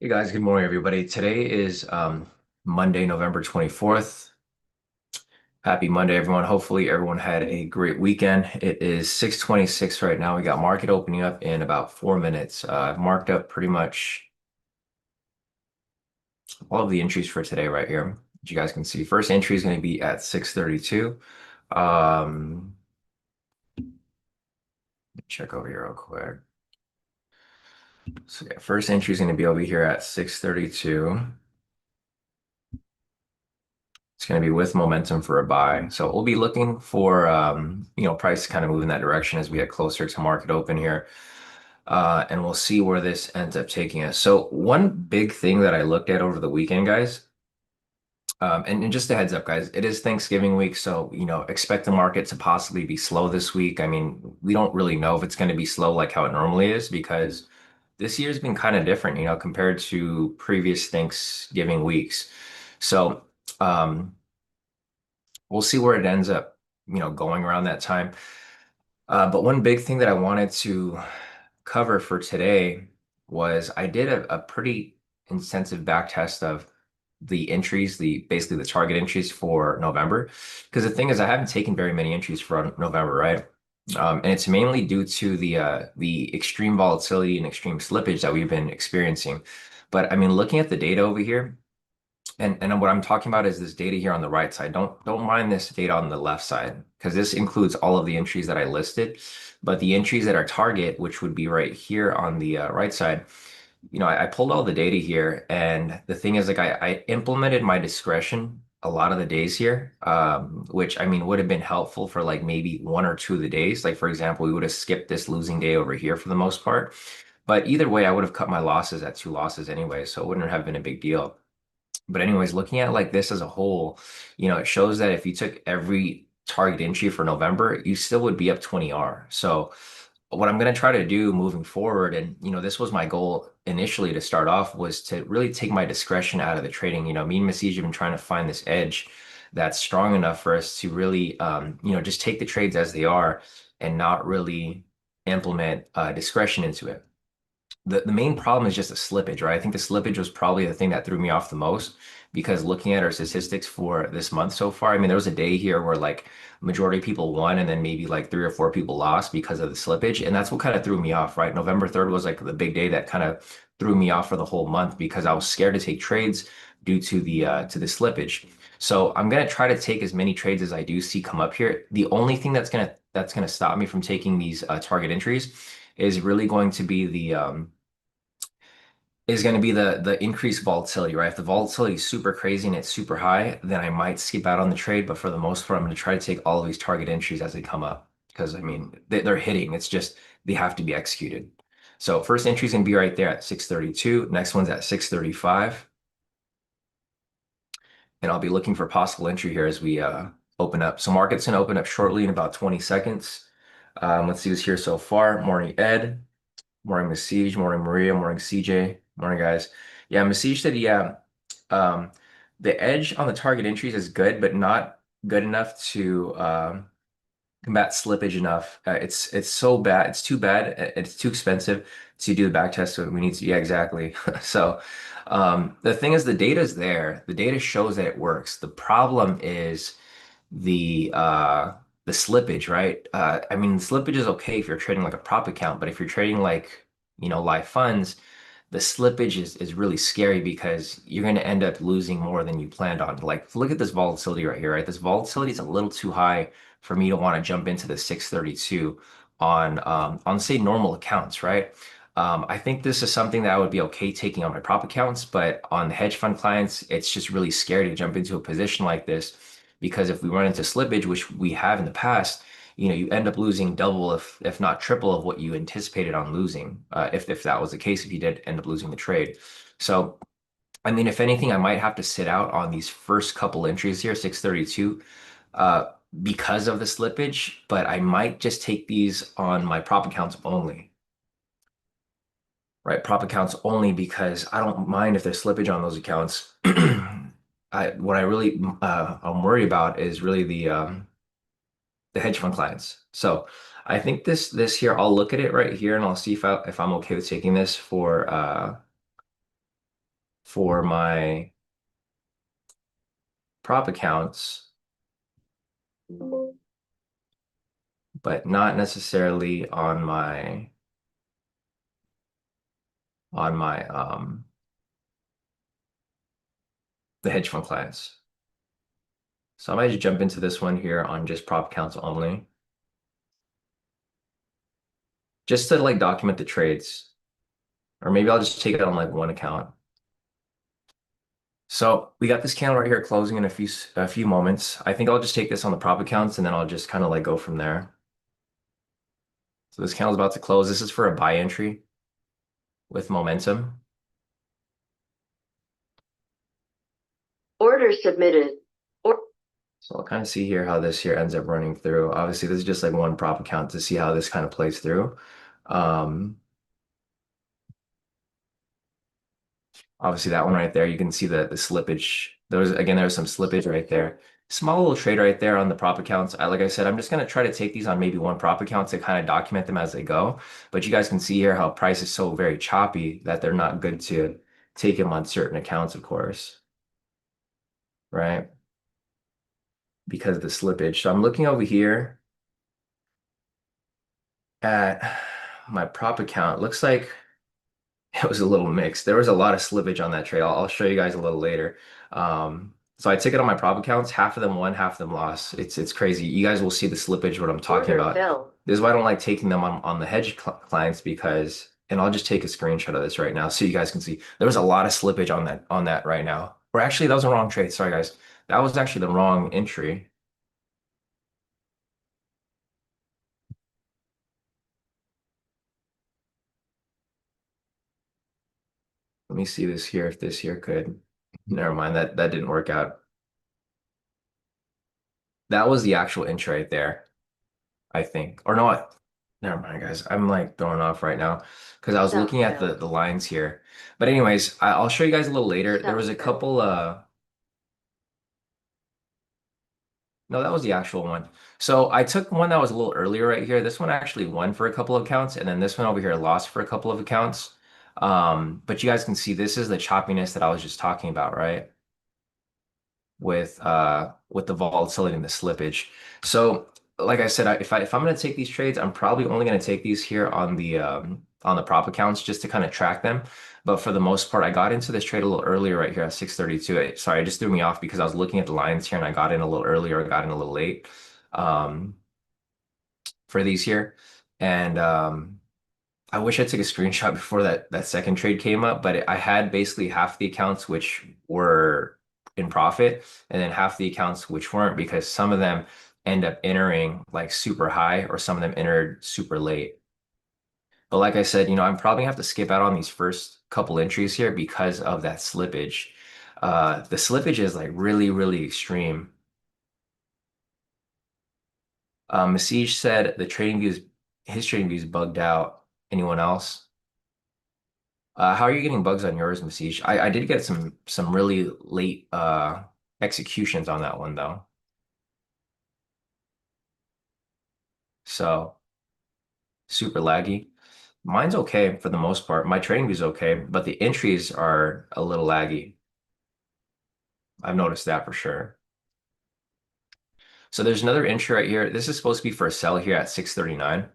Hey guys, good morning, everybody. Today is Monday, November 24th. Happy Monday, everyone. Hopefully, everyone had a great weekend. It is 6:26 right now. We got market opening up in about 4 minutes. I've marked up pretty much all of the entries for today right here, as you guys can see. First entry is going to be at 6:32. Um, check over here real quick. So yeah, first entry is going to be over here at 6:32. It's going to be with momentum for a buy. So we'll be looking for, price to kind of move in that direction as we get closer to market open here. And we'll see where this ends up taking us. So one big thing that I looked at over the weekend, guys, and just a heads up, guys, it is Thanksgiving week. So, expect the market to possibly be slow this week. I mean, we don't really know if it's going to be slow like how it normally is because this year's been kind of different, compared to previous Thanksgiving weeks. So, we'll see where it ends up, going around that time. But one big thing that I wanted to cover for today was I did a pretty intensive back test of the entries, the basically the target entries for November. Because the thing is, I haven't taken very many entries for November, right? And it's mainly due to the extreme volatility and extreme slippage that we've been experiencing. But I mean, looking at the data over here. And what I'm talking about is this data here on the right side. Don't mind this data on the left side because this includes all of the entries that I listed. But the entries that are target, which would be right here on the right side, I pulled all the data here. And the thing is, like, I implemented my discretion a lot of the days here, which I mean would have been helpful for like maybe one or two of the days. Like, for example, we would have skipped this losing day over here for the most part. But either way, I would have cut my losses at two losses anyway, so it wouldn't have been a big deal. But anyways, looking at like this as a whole, it shows that if you took every target entry for November, you still would be up 20R. So what I'm going to try to do moving forward, and this was my goal initially to start off, was to really take my discretion out of the trading. Me and Masij have been trying to find this edge that's strong enough for us to really, just take the trades as they are and not really implement discretion into it. The main problem is just the slippage, right? I think the slippage was probably the thing that threw me off the most because looking at our statistics for this month so far, I mean, there was a day here where like majority of people won and then maybe like three or four people lost because of the slippage. And that's what kind of threw me off, right? November 3rd was like the big day that kind of threw me off for the whole month because I was scared to take trades due to the slippage. So I'm gonna try to take as many trades as I do see come up here. The only thing that's gonna stop me from taking these target entries is really going to be the increased volatility, right? If the volatility is super crazy and it's super high, then I might skip out on the trade. But for the most part, I'm going to try to take all of these target entries as they come up because I mean they're hitting. It's just they have to be executed. So first entry is going to be right there at 632. Next one's at 635, and I'll be looking for possible entry here as we open up. So market's going to open up shortly in about 20 seconds. Let's see who's here so far. Morning, Ed. Morning, Siege. Morning, Maria. Morning, CJ. Morning, guys. Yeah, Siege said, yeah, um, the edge on the target entries is good, but not good enough to combat slippage enough. It's so bad. It's too bad. It's too expensive to do the back test. So we need to, yeah, exactly. So the thing is, the data is there. The data shows that it works. The problem is the slippage, right? I mean, slippage is okay if you're trading like a prop account, but if you're trading like, live funds, the slippage is really scary because you're going to end up losing more than you planned on. Like, look at this volatility right here, right? This volatility is a little too high for me to want to jump into the 632 on say normal accounts, right? I think this is something that I would be okay taking on my prop accounts, but on the hedge fund clients, it's just really scary to jump into a position like this because if we run into slippage, which we have in the past, you end up losing double, if not triple, of what you anticipated on losing. If that was the case, if you did end up losing the trade. So, I mean, if anything, I might have to sit out on these first couple entries here, 632, uh, because of the slippage, but I might just take these on my prop accounts only. Right, prop accounts only because I don't mind if there's slippage on those accounts. What I really I'm worried about is really the hedge fund clients. So I think this here, I'll look at it right here and I'll see if I'm okay with taking this for for my prop accounts, but not necessarily on my the hedge fund clients. So I might just jump into this one here on just prop accounts only, just to like document the trades. Or maybe I'll just take it on like one account. So we got this candle right here closing in a few moments. I think I'll just take this on the prop accounts and then I'll just kind of like go from there. So this candle's about to close. This is for a buy entry with momentum. Order submitted. Or So I'll kind of see here how this here ends up running through. Obviously, this is just like one prop account to see how this kind of plays through. Um, Obviously, that one right there, you can see the slippage. There was some slippage right there. Small little trade right there on the prop accounts. Like I said, I'm just gonna try to take these on maybe one prop account to kind of document them as they go. But you guys can see here how price is so very choppy that they're not good to take them on certain accounts, of course, right? Because of the slippage. So I'm looking over here at my prop account. Looks like it was a little mixed. There was a lot of slippage on that trade. I'll show you guys a little later. So I took it on my prop accounts. Half of them won, half of them lost. It's crazy. You guys will see the slippage what I'm talking order about. fill. This is why I don't like taking them on the hedge clients because, and I'll just take a screenshot of this right now so you guys can see. There was a lot of slippage on that right now. Or actually, that was a wrong trade. Sorry, guys. That was actually the wrong entry. Let me see this here if this here could. Never mind. That didn't work out. That was the actual entry right there. I think. Or no, never mind, guys. I'm like throwing off right now because I was Stop looking at the fill. the lines here. But anyways, I'll show you guys a little later. There was Stop a fill. couple no, that was the actual one. So I took one that was a little earlier right here. This one actually won for a couple of accounts, and then this one over here lost for a couple of accounts. But you guys can see this is the choppiness that I was just talking about, right? With the volatility and the slippage. So, like I said, if I'm going to take these trades, I'm probably only going to take these here on the prop accounts just to kind of track them. But for the most part, I got into this trade a little earlier right here at 6:32. Sorry, it just threw me off because I was looking at the lines here and I got in a little earlier, I got in a little late um, for these here. And I wish I took a screenshot before that second trade came up, but I had basically half the accounts which were in profit and then half the accounts which weren't because some of them end up entering like super high or some of them entered super late. But like I said, I'm probably gonna have to skip out on these first couple entries here because of that slippage. The slippage is like really, really extreme. Masij said his trading views bugged out. Anyone else? How are you getting bugs on yours, Masij? I did get some really late executions on that one though. So super laggy. Mine's okay for the most part. My trading view is okay, but the entries are a little laggy. I've noticed that for sure. So there's another entry right here. This is supposed to be for a sell here at 639.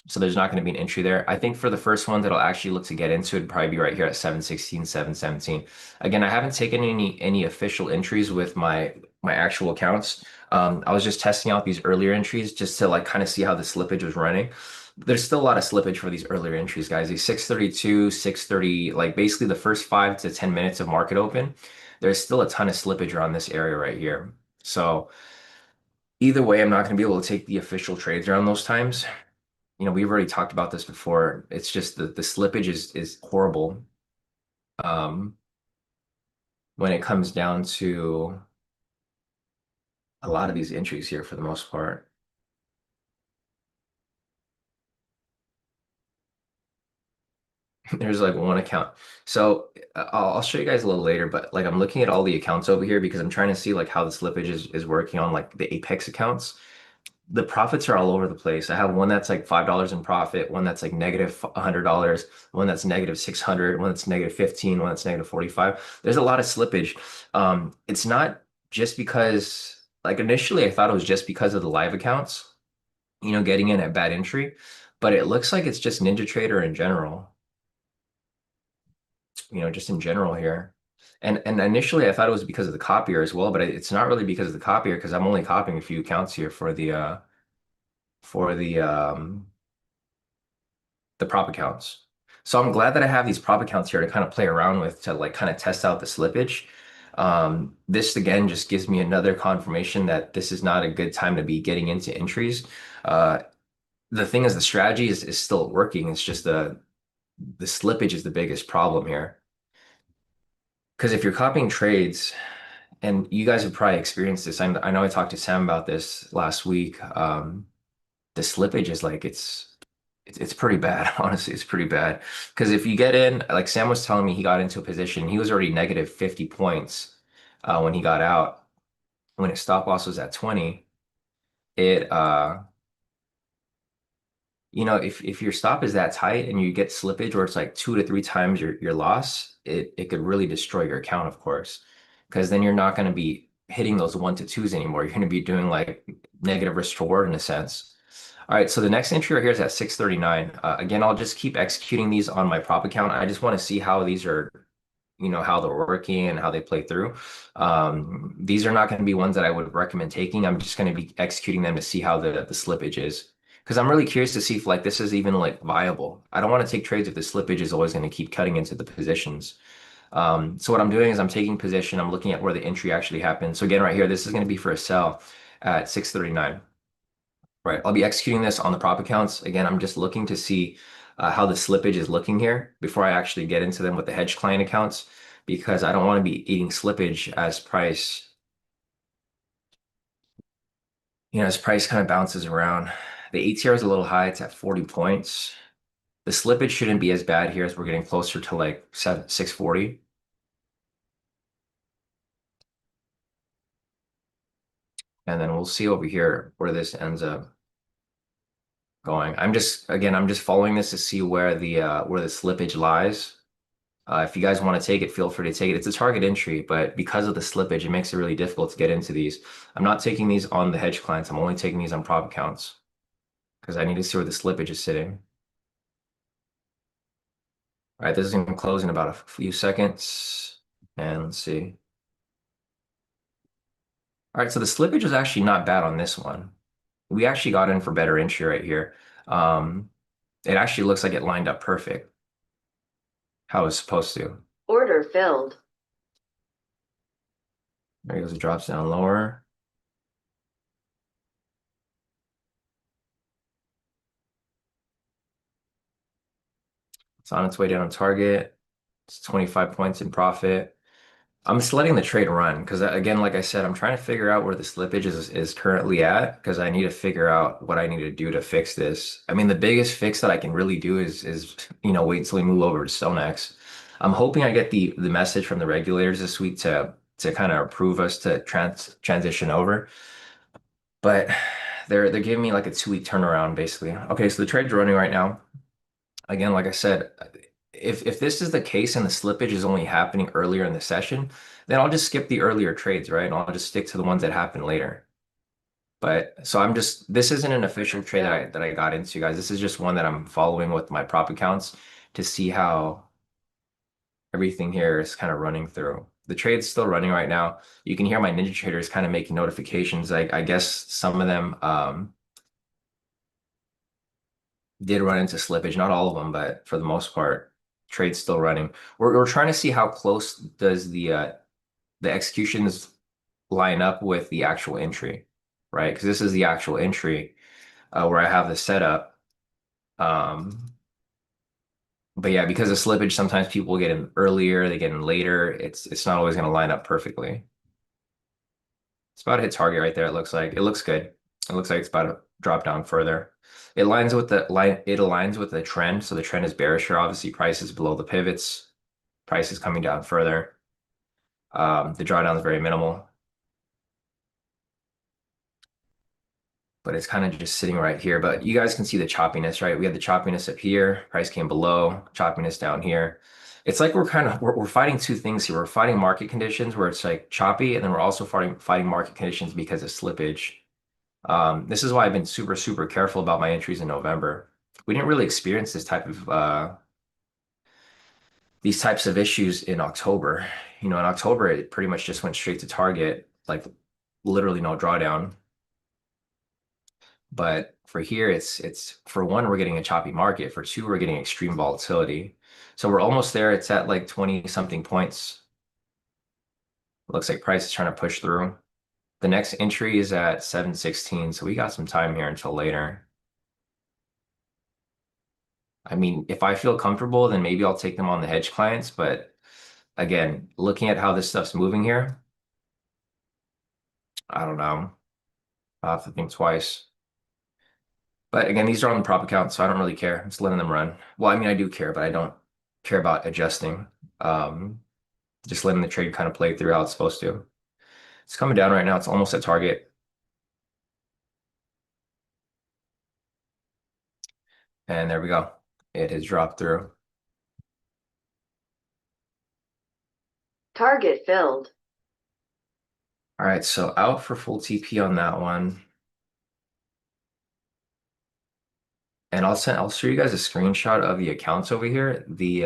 So there's not going to be an entry there. I think for the first one that I'll actually look to get into, it'd probably be right here at 716, 717. Again, I haven't taken any official entries with my actual accounts. I was just testing out these earlier entries just to like kind of see how the slippage was running. There's still a lot of slippage for these earlier entries, guys. These 632, 630, like basically the first 5 to 10 minutes of market open, there's still a ton of slippage around this area right here. So either way, I'm not going to be able to take the official trades around those times. We've already talked about this before. It's just the slippage is horrible um, when it comes down to a lot of these entries here for the most part. There's like one account. So I'll show you guys a little later, but like I'm looking at all the accounts over here because I'm trying to see like how the slippage is working on like the Apex accounts. the profits are all over the place. I have one that's like $5 in profit, one that's like negative $100, one that's negative 600, one that's negative 15, one that's negative 45. There's a lot of slippage. It's not just because, like initially I thought it was just because of the live accounts, getting in at bad entry, but it looks like it's just NinjaTrader in general, just in general here. And initially I thought it was because of the copier as well, but it's not really because of the copier because I'm only copying a few accounts here for the prop accounts. So I'm glad that I have these prop accounts here to kind of play around with to like kind of test out the slippage. This again just gives me another confirmation that this is not a good time to be getting into entries. Uh, the thing is the strategy is still working. It's just the slippage is the biggest problem here. Because if you're copying trades, and you guys have probably experienced this, I know I talked to Sam about this last week. The slippage is like it's pretty bad. Honestly, it's pretty bad. Because if you get in, like Sam was telling me, he got into a position, he was already negative 50 points when he got out. When his stop loss was at 20, it if your stop is that tight and you get slippage where it's like 2 to 3 times your loss, it could really destroy your account, of course. Because then you're not going to be hitting those 1 to 2s anymore. You're going to be doing like negative risk to reward in a sense. All right, so the next entry right here is at 639. Again, I'll just keep executing these on my prop account. I just want to see how these are, how they're working and how they play through. These are not going to be ones that I would recommend taking. I'm just going to be executing them to see how the slippage is. Because I'm really curious to see if like this is even like viable. I don't want to take trades if the slippage is always going to keep cutting into the positions. So what I'm doing is I'm taking position. I'm looking at where the entry actually happened. So again, right here, this is going to be for a sell at 639. Right. I'll be executing this on the prop accounts. Again, I'm just looking to see how the slippage is looking here before I actually get into them with the hedge client accounts because I don't want to be eating slippage as price kind of bounces around. The ATR is a little high. It's at 40 points. The slippage shouldn't be as bad here as we're getting closer to like 640. And then we'll see over here where this ends up going. I'm just following this to see where the slippage lies. If you guys want to take it, feel free to take it. It's a target entry, but because of the slippage, it makes it really difficult to get into these. I'm not taking these on the hedge clients. I'm only taking these on prop accounts because I need to see where the slippage is sitting. All right, this is going to close in about a few seconds. And let's see. All right, so the slippage is actually not bad on this one. We actually got in for better entry right here. Um, it actually looks like it lined up perfect, how it's supposed to. Order filled. There goes, it drops down lower. It's on its way down target. It's 25 points in profit. I'm just letting the trade run because again, like I said, I'm trying to figure out where the slippage is currently at because I need to figure out what I need to do to fix this. I mean, the biggest fix that I can really do is wait until we move over to StoneX. I'm hoping I get the message from the regulators this week to kind of approve us to transition over, but they're giving me like a 2 week turnaround basically. Okay, so the trade's running right now. Again, like I said, if this is the case and the slippage is only happening earlier in the session, then I'll just skip the earlier trades, right? And I'll just stick to the ones that happen later. But so this isn't an official trade that I got into, guys. This is just one that I'm following with my prop accounts to see how everything here is kind of running through. The trade's still running right now. You can hear my NinjaTrader is kind of making notifications. I guess some of them did run into slippage, not all of them, but for the most part, trade's still running. We're trying to see how close does the executions line up with the actual entry, right? Because this is the actual entry where I have the setup. Um, but yeah, because of slippage, sometimes people get in earlier, they get in later. It's not always going to line up perfectly. It's about to hit target right there. It looks like it looks good. It looks like it's about to drop down further. It aligns with the line. It aligns with the trend. So the trend is bearish here. Obviously, price is below the pivots. Price is coming down further. The drawdown is very minimal. but it's kind of just sitting right here. But you guys can see the choppiness, right? We had the choppiness up here, price came below, choppiness down here. It's like we're fighting two things here. We're fighting market conditions where it's like choppy, and then we're also fighting market conditions because of slippage. This is why I've been super, super careful about my entries in November. We didn't really experience these types of issues in October. In October, it pretty much just went straight to target, like literally no drawdown. But for here, it's for one, we're getting a choppy market. For two, we're getting extreme volatility. So we're almost there. It's at like 20 something points. Looks like price is trying to push through. The next entry is at 716, so we got some time here until later. I mean, if I feel comfortable, then maybe I'll take them on the hedge clients. But again, looking at how this stuff's moving here, I don't know. I'll have to think twice. But again, these are on the prop account, so I don't really care. I'm just letting them run. Well, I mean, I do care, but I don't care about adjusting. Um, just letting the trade kind of play through how it's supposed to. It's coming down right now. It's almost at target. And there we go. It has dropped through. Target filled. All right, so out for full TP on that one. And I'll show you guys a screenshot of the accounts over here. The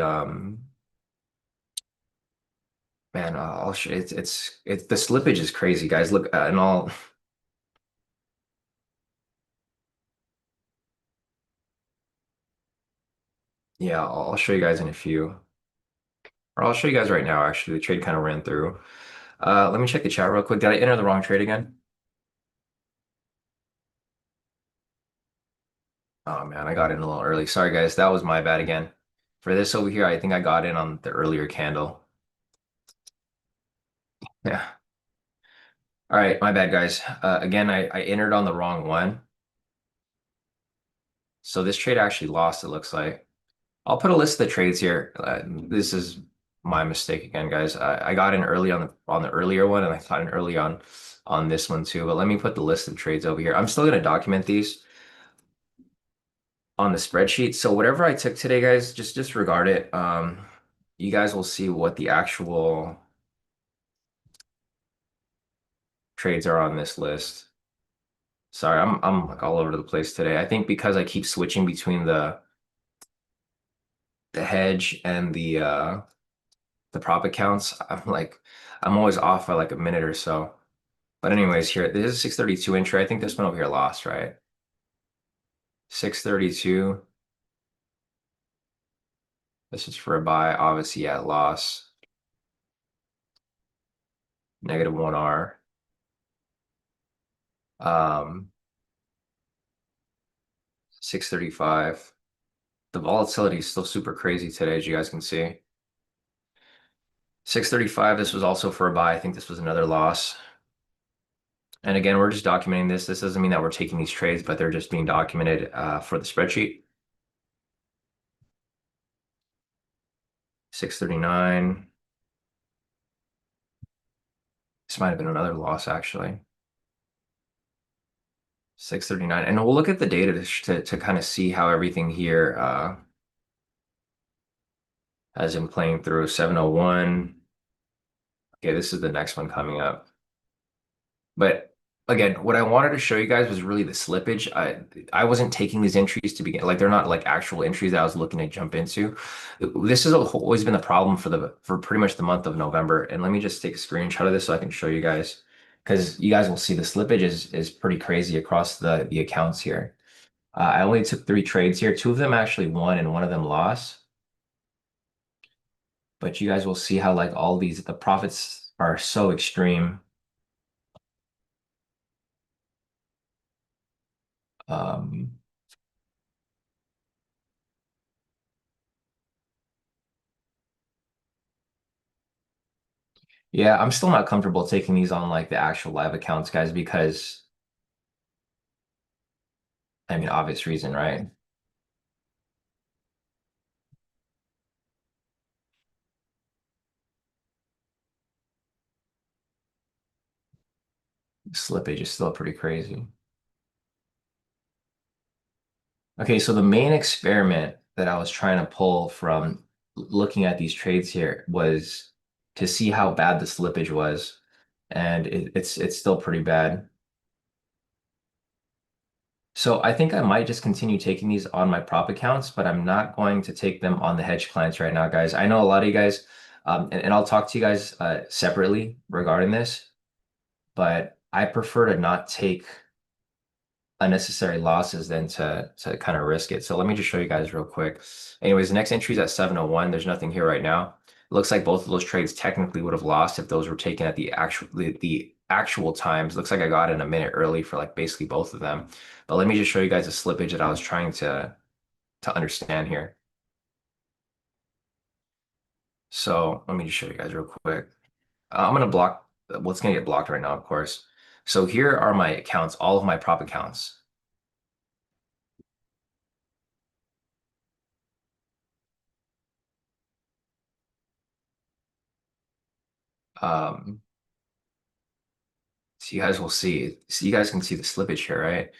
man, I'll show it's the slippage is crazy, guys. Look, and all yeah, I'll show you guys in a few. Or I'll show you guys right now, actually. The trade kind of ran through. Let me check the chat real quick. Did I enter the wrong trade again? Oh man, I got in a little early. Sorry guys, that was my bad again. For this over here, I think I got in on the earlier candle. Yeah. All right, my bad guys. Again, I entered on the wrong one. So this trade actually lost, it looks like. I'll put a list of the trades here. This is my mistake again, guys. I got in early on the earlier one, and I got in early on this one too. But let me put the list of trades over here. I'm still gonna document these on the spreadsheet. So whatever I took today, guys, just disregard it. You guys will see what the actual trades are on this list. Sorry, I'm like all over the place today. I think because I keep switching between the hedge and the prop accounts, I'm always off by like a minute or so. But anyways, here this is 632 entry. I think this one over here lost, right? 632. This is for a buy. Obviously, yeah, loss. Negative 1R. Um, 635. The volatility is still super crazy today, as you guys can see. 635, this was also for a buy. I think this was another loss. And again, we're just documenting this. This doesn't mean that we're taking these trades, but they're just being documented for the spreadsheet. 639. This might have been another loss, actually. 639. And we'll look at the data to kind of see how everything here has been playing through. 701. Okay, this is the next one coming up. But again, what I wanted to show you guys was really the slippage. I wasn't taking these entries to begin, like they're not like actual entries that I was looking to jump into. This has always been the problem for pretty much the month of November. And let me just take a screenshot of this so I can show you guys, because you guys will see the slippage is pretty crazy across the accounts here. I only took three trades here. Two of them actually won and one of them lost. But you guys will see how like all these the profits are so extreme. Um, yeah, I'm still not comfortable taking these on like the actual live accounts, guys, because I mean, obvious reason, right? Slippage is still pretty crazy. Okay, so the main experiment that I was trying to pull from looking at these trades here was to see how bad the slippage was, and it's still pretty bad. So I think I might just continue taking these on my prop accounts, but I'm not going to take them on the hedge clients right now, guys. I know a lot of you guys, and I'll talk to you guys separately regarding this, but I prefer to not take unnecessary losses than to kind of risk it. So let me just show you guys real quick. Anyways, the next entry is at 701. There's nothing here right now. It looks like both of those trades technically would have lost if those were taken at the actual times. Looks like I got in a minute early for like basically both of them. But let me just show you guys a slippage that I was trying to understand here. So let me just show you guys real quick. I'm gonna block what's gonna get blocked right now, of course. So here are my accounts, all of my prop accounts. Um, So you guys will see. So you guys can see the slippage here, right?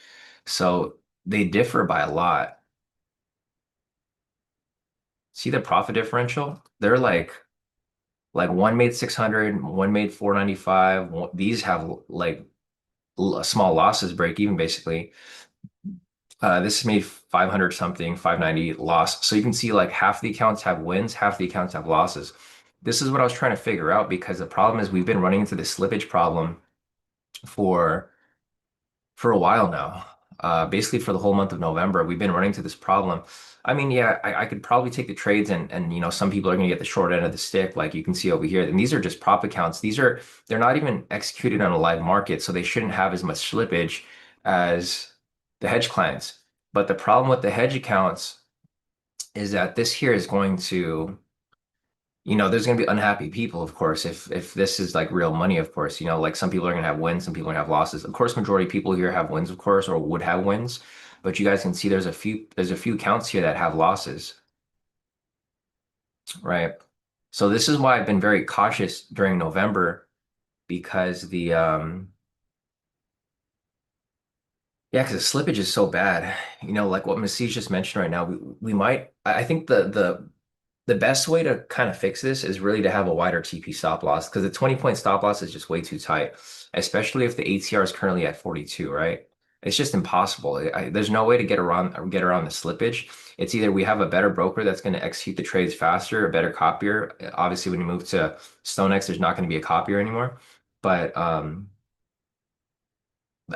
So they differ by a lot. See the profit differential? They're like one made 600, one made 495. These have like small losses break even basically. This made 500 something, 590 loss. So you can see like half the accounts have wins, half the accounts have losses. This is what I was trying to figure out because the problem is we've been running into this slippage problem for for a while now. Basically for the whole month of November, we've been running to this problem. I mean, yeah, I could probably take the trades and some people are going to get the short end of the stick, like you can see over here. And these are just prop accounts. They're not even executed on a live market, so they shouldn't have as much slippage as the hedge clients. But the problem with the hedge accounts is that this here is going to there's going to be unhappy people, of course, if this is like real money, of course, like some people are going to have wins, some people are going to have losses. Of course, majority of people here have wins, of course, or would have wins. But you guys can see there's a few counts here that have losses, right? So this is why I've been very cautious during November because because the slippage is so bad. Like what Masih just mentioned right now, we might I think the best way to kind of fix this is really to have a wider TP stop loss because the 20-point stop loss is just way too tight, especially if the ATR is currently at 42, right? It's just impossible. There's no way to get around the slippage. It's either we have a better broker that's going to execute the trades faster, a better copier. Obviously, when you move to StoneX, there's not going to be a copier anymore. But I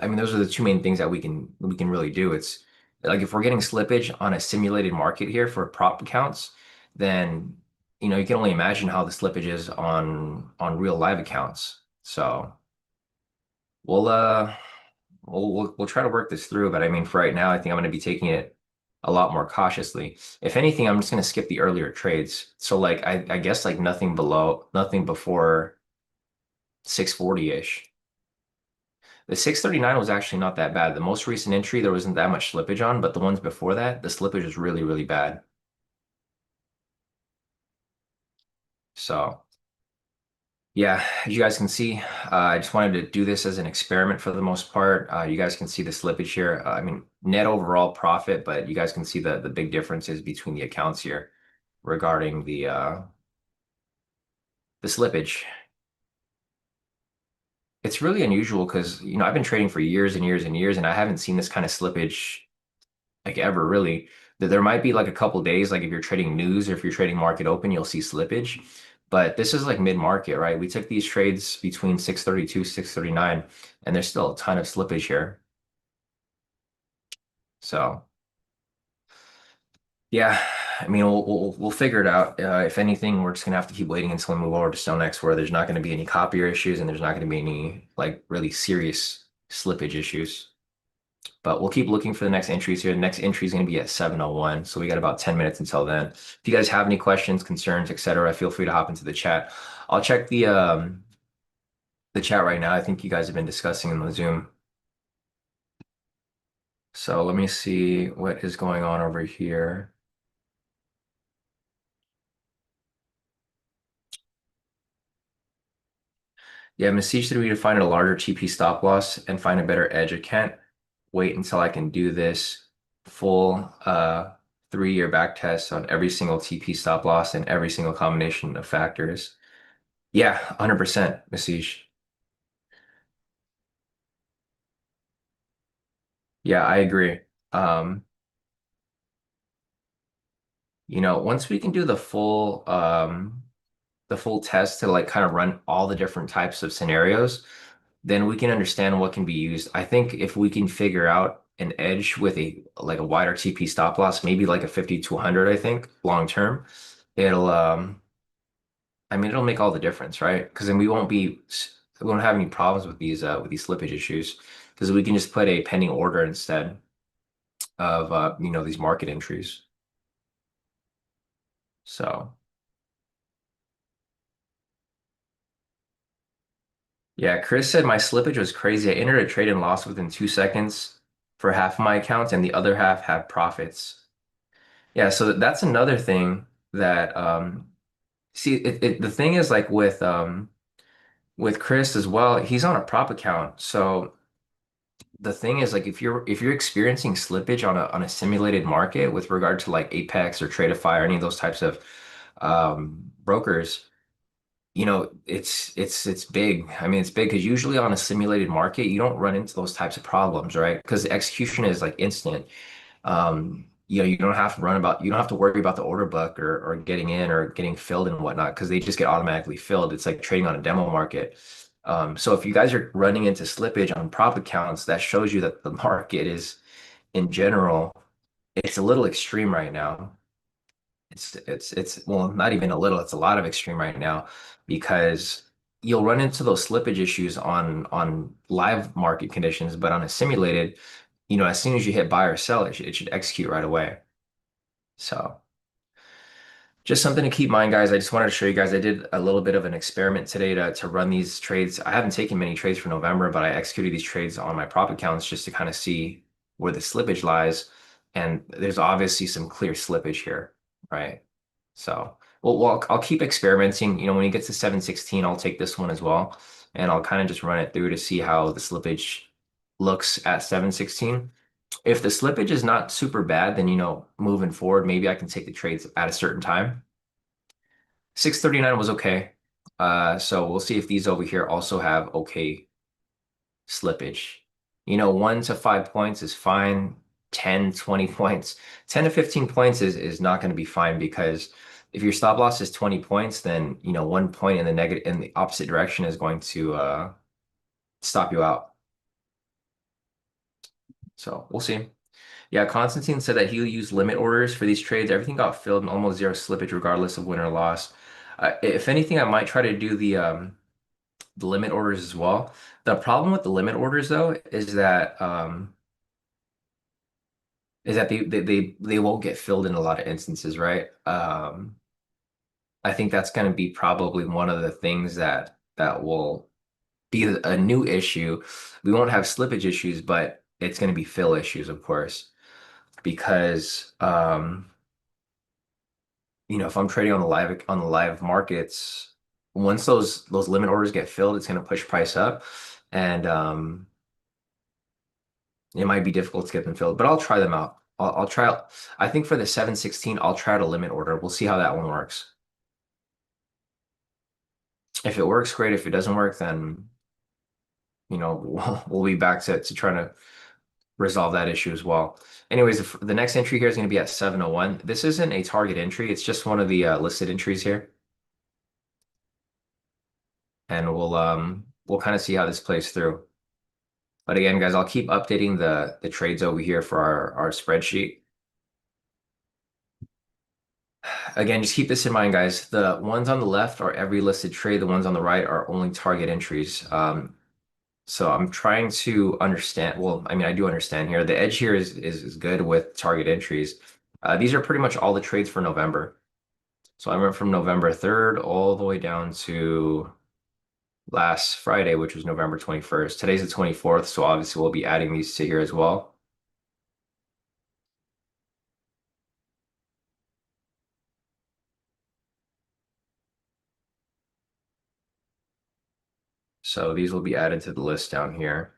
mean, those are the two main things that we can really do. It's like if we're getting slippage on a simulated market here for prop accounts, then you can only imagine how the slippage is on real live accounts. So we'll uh we'll try to work this through, but I mean for right now, I think I'm going to be taking it a lot more cautiously. If anything, I'm just going to skip the earlier trades. So like I guess like nothing before 640-ish. The 639 was actually not that bad. The most recent entry, there wasn't that much slippage on, but the ones before that, the slippage was really, really bad. So, yeah, as you guys can see, I just wanted to do this as an experiment for the most part. You guys can see the slippage here. I mean, net overall profit, but you guys can see the big differences between the accounts here regarding the slippage. It's really unusual because, I've been trading for years and years and years, and I haven't seen this kind of slippage like ever really. There might be like a couple days, like if you're trading news or if you're trading market open, you'll see slippage. But this is like mid-market, right? We took these trades between 632, 639, and there's still a ton of slippage here. So yeah, I mean we'll figure it out. If anything, we're just gonna have to keep waiting until we move over to StoneX where there's not gonna be any copier issues and there's not gonna be any like really serious slippage issues. But we'll keep looking for the next entries here. The next entry is going to be at 7:01. So we got about 10 minutes until then. If you guys have any questions, concerns, etc., feel free to hop into the chat. I'll check the chat right now. I think you guys have been discussing in the Zoom. So let me see what is going on over here. Yeah, message me to find a larger TP stop loss and find a better edge. I can't wait until I can do this. full 3-year back test on every single TP stop loss and every single combination of factors. Yeah, 100%, Masish. Yeah, I agree. Um, once we can do the full test to like kind of run all the different types of scenarios, then we can understand what can be used. I think if we can figure out an edge with a wider TP stop loss, maybe like a 50 to 100, I think long term, it'll I mean it'll make all the difference, right? Because then we won't have any problems with these slippage issues because we can just put a pending order instead of these market entries. So yeah, Chris said my slippage was crazy. I entered a trade and lost within 2 seconds for half of my account, and the other half had profits. Yeah, so that's another thing that see the thing is like with Chris as well, he's on a prop account. So the thing is like if you're experiencing slippage on a simulated market with regard to like Apex or Tradeify or any of those types of brokers, it's big. I mean, it's big because usually on a simulated market, you don't run into those types of problems, right? Because the execution is like instant. You don't have to worry about the order book or getting in or getting filled and whatnot because they just get automatically filled. It's like trading on a demo market. So if you guys are running into slippage on prop accounts, that shows you that the market is in general, it's a little extreme right now. It's well, not even a little, it's a lot of extreme right now because you'll run into those slippage issues on live market conditions, but on a simulated, as soon as you hit buy or sell, it should execute right away. So just something to keep in mind, guys. I just wanted to show you guys I did a little bit of an experiment today to run these trades. I haven't taken many trades for November, but I executed these trades on my prop accounts just to kind of see where the slippage lies. And there's obviously some clear slippage here, right? So, I'll keep experimenting. When it gets to 716, I'll take this one as well, and I'll kind of just run it through to see how the slippage looks at 716. If the slippage is not super bad, then moving forward, maybe I can take the trades at a certain time. 639 was okay. So we'll see if these over here also have okay slippage. 1 to 5 points is fine. 10, 20 points. 10 to 15 points is not going to be fine because if your stop loss is 20 points, then 1 point in the negative in the opposite direction is going to stop you out. So we'll see. Yeah, Constantine said that he'll use limit orders for these trades. Everything got filled and almost zero slippage regardless of win or loss. If anything, I might try to do the limit orders as well. The problem with the limit orders though is that they won't get filled in a lot of instances, right? I think that's going to be probably one of the things that will be a new issue. We won't have slippage issues, but it's going to be fill issues, of course, because if I'm trading on the live markets, once those limit orders get filled, it's going to push price up, and it might be difficult to get them filled. But I'll try them out. I'll try out. I think for the 716, I'll try out a limit order. We'll see how that one works. If it works, great. If it doesn't work, then we'll be back to trying to resolve that issue as well. Anyways, the next entry here is going to be at 701. This isn't a target entry. It's just one of the listed entries here. And we'll kind of see how this plays through. But again, guys, I'll keep updating the trades over here for our spreadsheet. Again, just keep this in mind, guys. The ones on the left are every listed trade. The ones on the right are only target entries. So I'm trying to understand. Well, I mean, I do understand here. The edge here is good with target entries. These are pretty much all the trades for November. So I went from November 3rd all the way down to last Friday, which was November 21st. Today's the 24th, so obviously we'll be adding these to here as well. So these will be added to the list down here.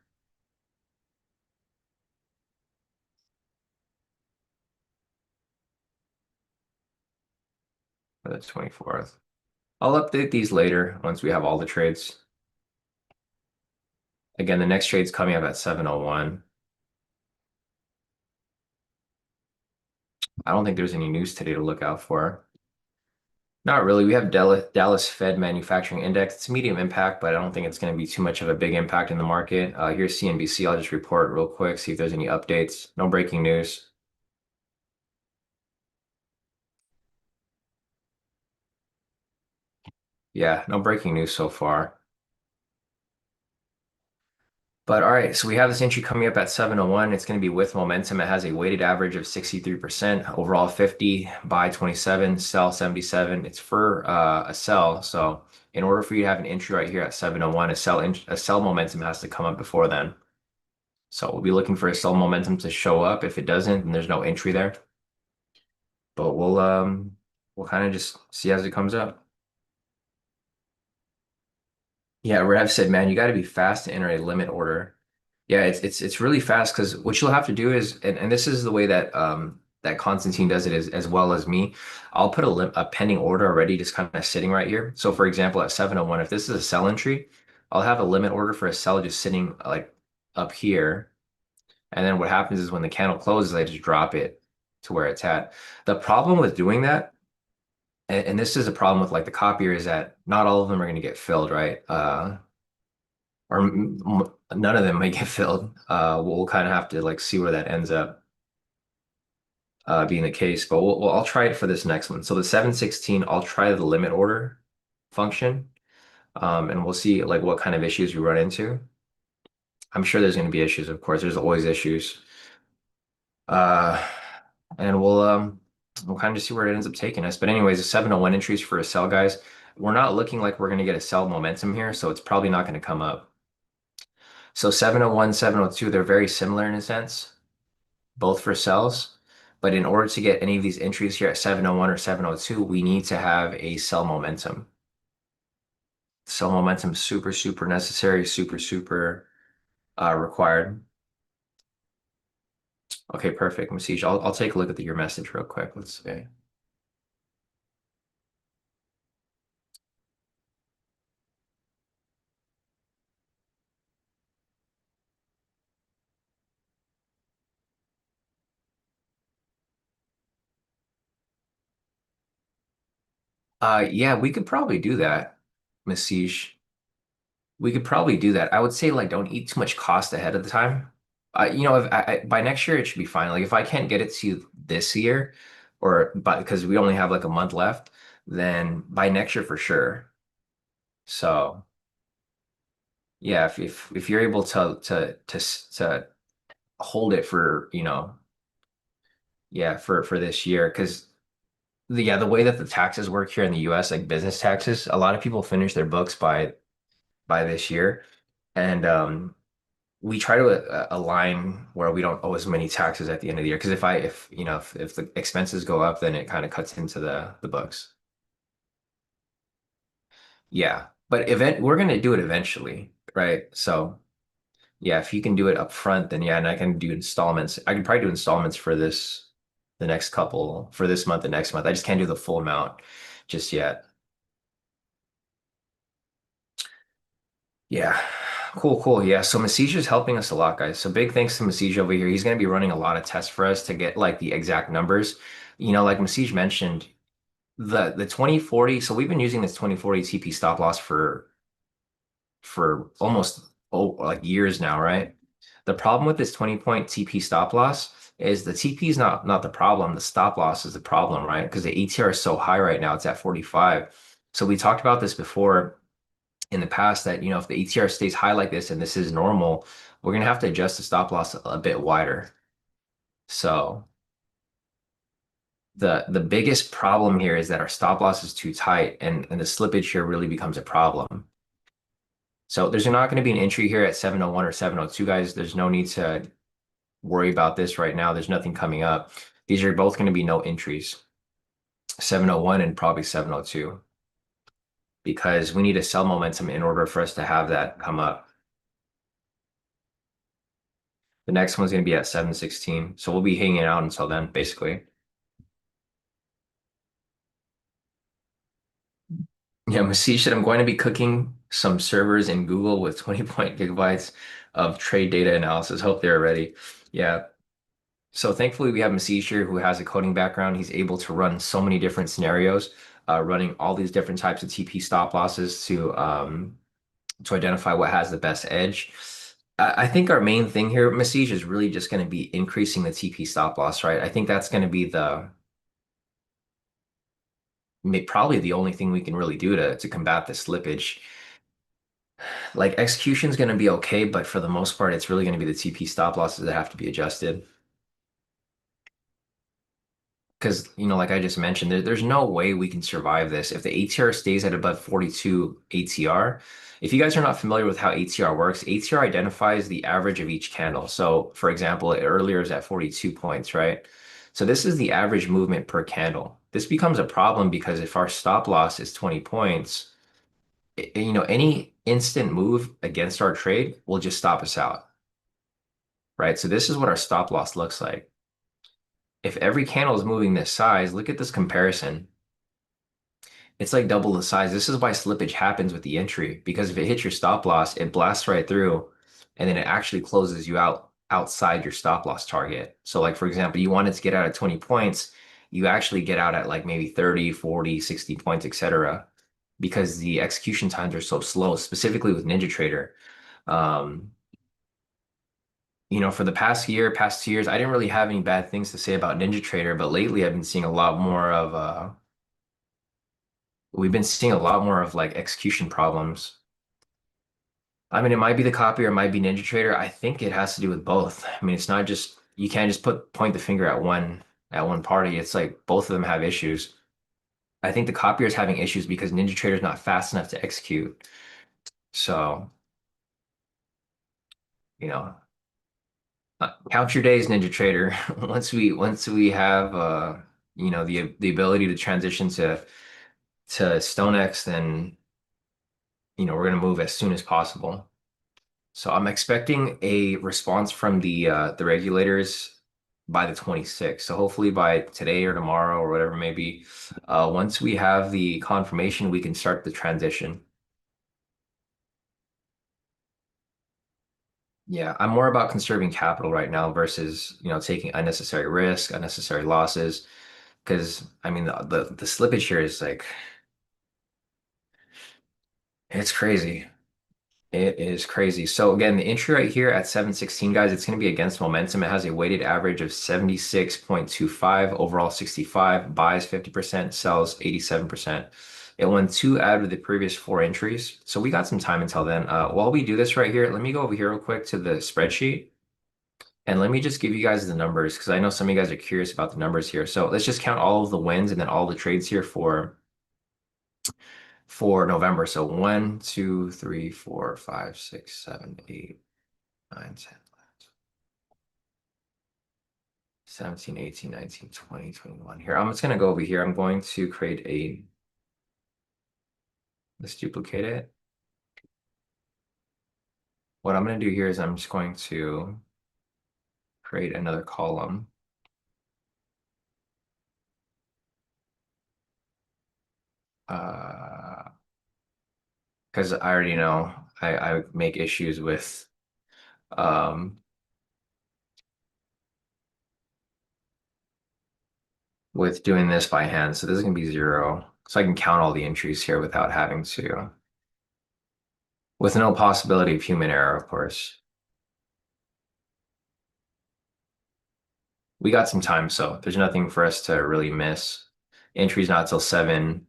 for the 24th. I'll update these later once we have all the trades. Again, the next trade's coming up at 7:01. I don't think there's any news today to look out for. Not really. We have Dallas Fed Manufacturing Index. It's medium impact, but I don't think it's going to be too much of a big impact in the market. Here's CNBC. I'll just report real quick, see if there's any updates. No breaking news. Yeah, no breaking news so far. But all right, so we have this entry coming up at 7:01. It's going to be with momentum. It has a weighted average of 63%, overall 50, buy 27, sell 77. It's for a sell. So in order for you to have an entry right here at 7:01, a sell momentum has to come up before then. So we'll be looking for a sell momentum to show up. If it doesn't, then there's no entry there. But we'll kind of just see as it comes up. Yeah, Rev said, man, you got to be fast to enter a limit order. Yeah, it's really fast because what you'll have to do is, and this is the way that that Constantine does it as well as me. I'll put a pending order already just kind of sitting right here. So for example, at 7:01, if this is a sell entry, I'll have a limit order for a sell just sitting like up here. And then what happens is when the candle closes, I just drop it to where it's at. The problem with doing that, and this is a problem with like the copier, is that not all of them are going to get filled, right? Or none of them may get filled. We'll kind of have to like see where that ends up being the case. But I'll try it for this next one. So the 716, I'll try the limit order function, and we'll see like what kind of issues we run into. I'm sure there's going to be issues, of course. There's always issues. Uh, and we'll kind of just see where it ends up taking us. But anyways, the 7:01 entries for a sell, guys. We're not looking like we're going to get a sell momentum here, so it's probably not going to come up. So 7:01, 7:02, they're very similar in a sense, both for sells. But in order to get any of these entries here at 7:01 or 7:02, we need to have a sell momentum. Sell momentum super, super necessary, super, super required. Okay, perfect. Masij, I'll take a look at your message real quick. Let's see. Yeah, we could probably do that, Masij. We could probably do that. I would say like don't eat too much cost ahead of the time. If by next year it should be fine. Like if I can't get it to you this year, or but because we only have like a month left, then by next year for sure. So yeah, if you're able to hold it for yeah for this year, because the way that the taxes work here in the U.S. like business taxes, a lot of people finish their books by this year, and we try to align where we don't owe as many taxes at the end of the year. Because if the expenses go up, then it kind of cuts into the books. Yeah, but we're gonna do it eventually, right? So yeah, if you can do it up front, then yeah, and I can do installments. I can probably do installments for the next couple, for this month and next month. I just can't do the full amount just yet. Yeah. Cool, cool. Yeah. So Masij is helping us a lot, guys. So big thanks to Masij over here. He's going to be running a lot of tests for us to get like the exact numbers. Like Masij mentioned, the 2040. So we've been using this 2040 TP stop loss for almost like years now, right? The problem with this 20-point TP stop loss is the TP is not the problem. The stop loss is the problem, right? Because the ATR is so high right now. It's at 45. So we talked about this before in the past that, if the ATR stays high like this and this is normal, we're going to have to adjust the stop loss a bit wider. So the biggest problem here is that our stop loss is too tight and the slippage here really becomes a problem. So there's not going to be an entry here at 7:01 or 7:02, guys. There's no need to worry about this right now. There's nothing coming up. These are both going to be no entries, 7:01 and probably 7:02, because we need a sell momentum in order for us to have that come up. The next one's going to be at 7:16. So we'll be hanging out until then, basically. Yeah, Masih said I'm going to be cooking some servers in Google with 20 gigabytes of trade data analysis. Hope they're ready. Yeah. So thankfully we have Masih here who has a coding background. He's able to run so many different scenarios, running all these different types of TP stop losses to identify what has the best edge. I think our main thing here, Masih, is really just going to be increasing the TP stop loss, right? I think that's going to be probably the only thing we can really do to combat the slippage. Like execution is going to be okay, but for the most part, it's really going to be the TP stop losses that have to be adjusted. Because, like I just mentioned, there's no way we can survive this. If the ATR stays at above 42 ATR, if you guys are not familiar with how ATR works, ATR identifies the average of each candle. So, for example, earlier is at 42 points, right? So this is the average movement per candle. This becomes a problem because if our stop loss is 20 points, any instant move against our trade will just stop us out, right? So this is what our stop loss looks like. If every candle is moving this size, look at this comparison. It's like double the size. This is why slippage happens with the entry, because if it hits your stop loss, it blasts right through, and then it actually closes you out outside your stop loss target. So like, for example, you wanted to get out at 20 points, you actually get out at like maybe 30, 40, 60 points, etc. Because the execution times are so slow, specifically with NinjaTrader. Um, for the past 2 years, I didn't really have any bad things to say about NinjaTrader, but lately I've been seeing a lot more of we've been seeing a lot more of like execution problems. I mean, it might be the copy or it might be NinjaTrader. I think it has to do with both. I mean, it's not just you can't just point the finger at one party. It's like both of them have issues. I think the copier is having issues because NinjaTrader is not fast enough to execute. So, you know, count your days, NinjaTrader. Once we have the ability to transition to StoneX, then we're gonna move as soon as possible. So I'm expecting a response from the regulators by the 26th. So hopefully by today or tomorrow or whatever it may be, once we have the confirmation, we can start the transition. Yeah, I'm more about conserving capital right now versus, taking unnecessary risk, unnecessary losses. Because I mean the slippage here is like it's crazy. It is crazy. So again, the entry right here at 716, guys, it's going to be against momentum. It has a weighted average of 76.25, overall 65, buys 50%, sells 87%. It won two out of the previous four entries. So we got some time until then. While we do this right here, let me go over here real quick to the spreadsheet. And let me just give you guys the numbers because I know some of you guys are curious about the numbers here. So let's just count all of the wins and then all the trades here for November. So 1, 2, 3, 4, 5, 6, 7, 8, 9, 10, 17, 18, 19, 20, 21. Here, I'm just going to go over here. I'm going to let's duplicate it. What I'm going to do here is I'm just going to create another column. Because I already know I make issues um, with doing this by hand. So this is going to be 0. So I can count all the entries here without having to, with no possibility of human error, of course. We got some time, so there's nothing for us to really miss. Entry's not till 7:16.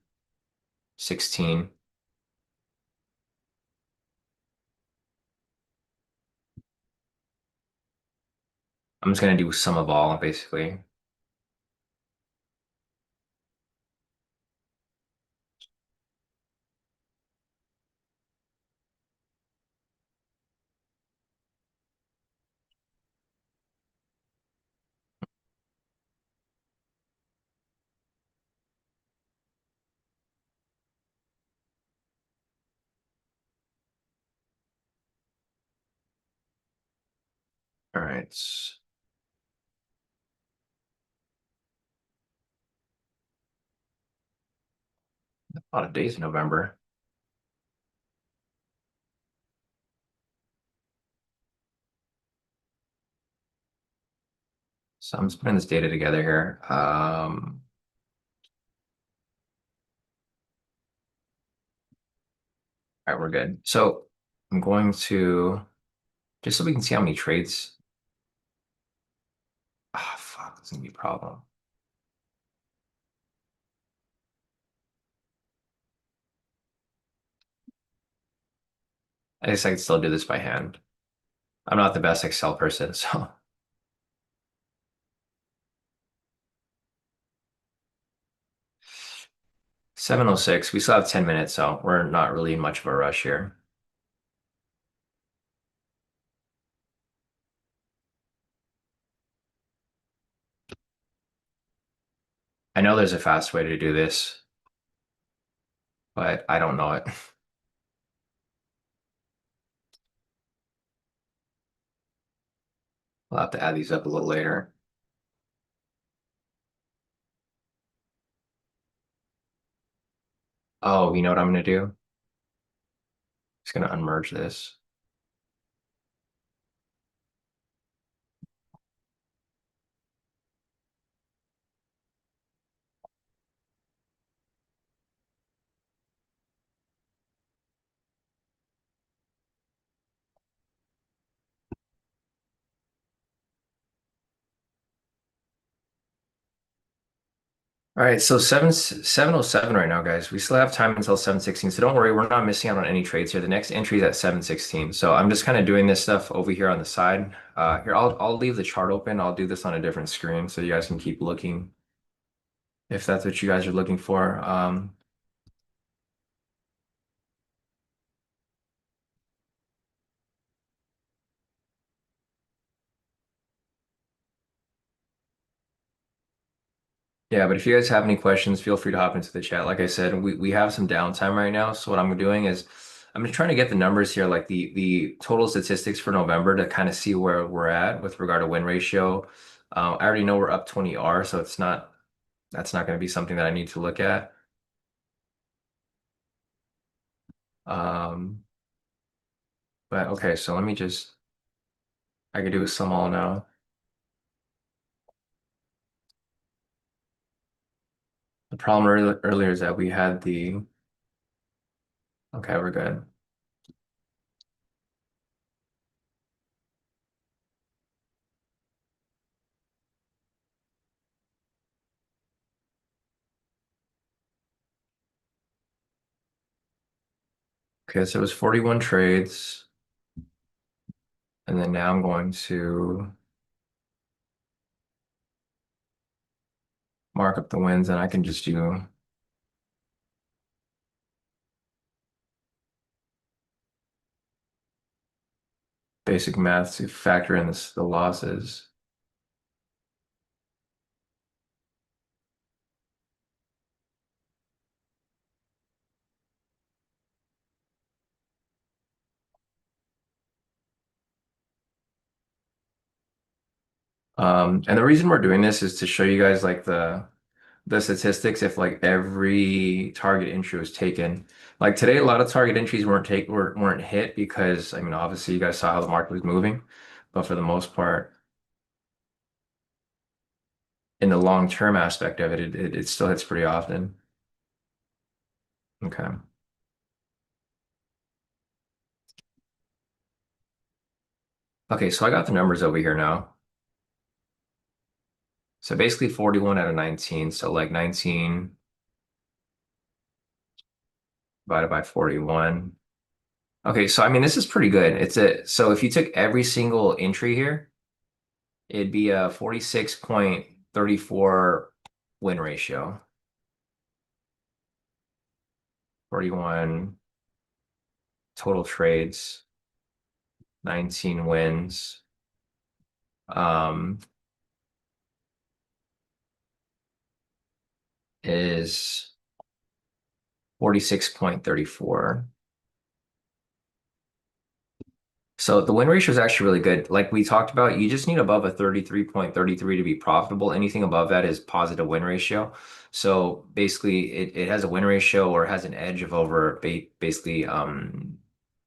I'm just gonna do sum of all, basically. All right. A lot of days in November. So I'm just putting this data together here. All right, we're good. So I'm going to, just so we can see how many trades. Ah, fuck, this is gonna be a problem. I guess I can still do this by hand. I'm not the best Excel person, so 7:06. We still have 10 minutes, so we're not really in much of a rush here. I know there's a fast way to do this, but I don't know it. We'll have to add these up a little later. Oh, you know what I'm gonna do? Just gonna unmerge this. All right, so 7:07 right now, guys. We still have time until 7:16, so don't worry, we're not missing out on any trades here. The next entry is at 7:16. So I'm just kind of doing this stuff over here on the side. Here, I'll leave the chart open. I'll do this on a different screen so you guys can keep looking if that's what you guys are looking for. Yeah, but if you guys have any questions, feel free to hop into the chat. Like I said, we have some downtime right now. So what I'm doing is I'm just trying to get the numbers here, like the total statistics for November to kind of see where we're at with regard to win ratio. I already know we're up 20 R, so that's not going to be something that I need to look at. Um, but okay, so let me just I could do a sum all now. The problem earlier is that we had the okay, we're good. Okay, so it was 41 trades, and then now I'm going to mark up the wins, and I can just do basic math to factor in the losses. And the reason we're doing this is to show you guys like the statistics if like every target entry was taken. Like today, a lot of target entries weren't hit because I mean obviously you guys saw how the market was moving, but for the most part, in the long term aspect of it, it still hits pretty often. Okay. Okay, so I got the numbers over here now. So basically 41 out of 19. So like 19 divided by 41. Okay, so I mean this is pretty good. So if you took every single entry here, it'd be a 46.34 win ratio. 41 total trades, 19 wins. Um, is 46.34. So the win ratio is actually really good. Like we talked about, you just need above a 33.33 to be profitable. Anything above that is positive win ratio. So basically it has a win ratio or has an edge of over basically 13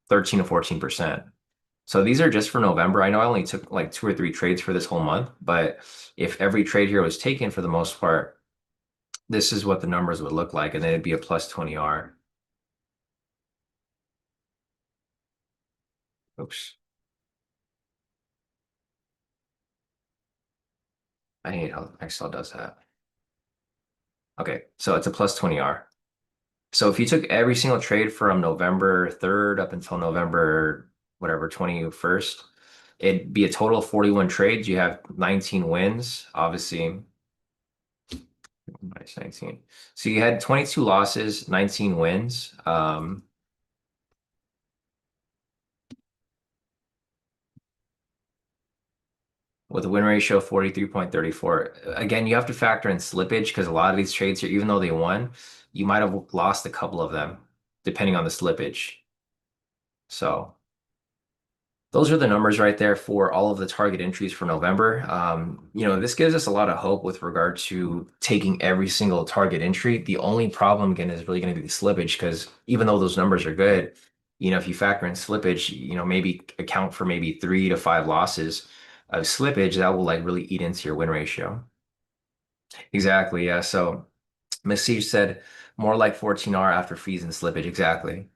to 14%. So these are just for November. I know I only took like two or three trades for this whole month, but if every trade here was taken for the most part, this is what the numbers would look like, and then it'd be a plus 20 R. Oops. I hate how Excel does that. Okay, so it's a plus 20 R. So if you took every single trade from November 3rd up until November, whatever, 21st, it'd be a total of 41 trades. You have 19 wins, obviously. Minus 19. So you had 22 losses, 19 wins. With a win ratio of 43.34. Again, you have to factor in slippage because a lot of these trades here, even though they won, you might have lost a couple of them depending on the slippage. So those are the numbers right there for all of the target entries for November. This gives us a lot of hope with regard to taking every single target entry. The only problem, again, is really going to be the slippage because even though those numbers are good, if you factor in slippage, maybe account for maybe 3 to 5 losses of slippage, that will like really eat into your win ratio. Exactly. Yeah. So Masij said more like 14R after fees and slippage. Exactly.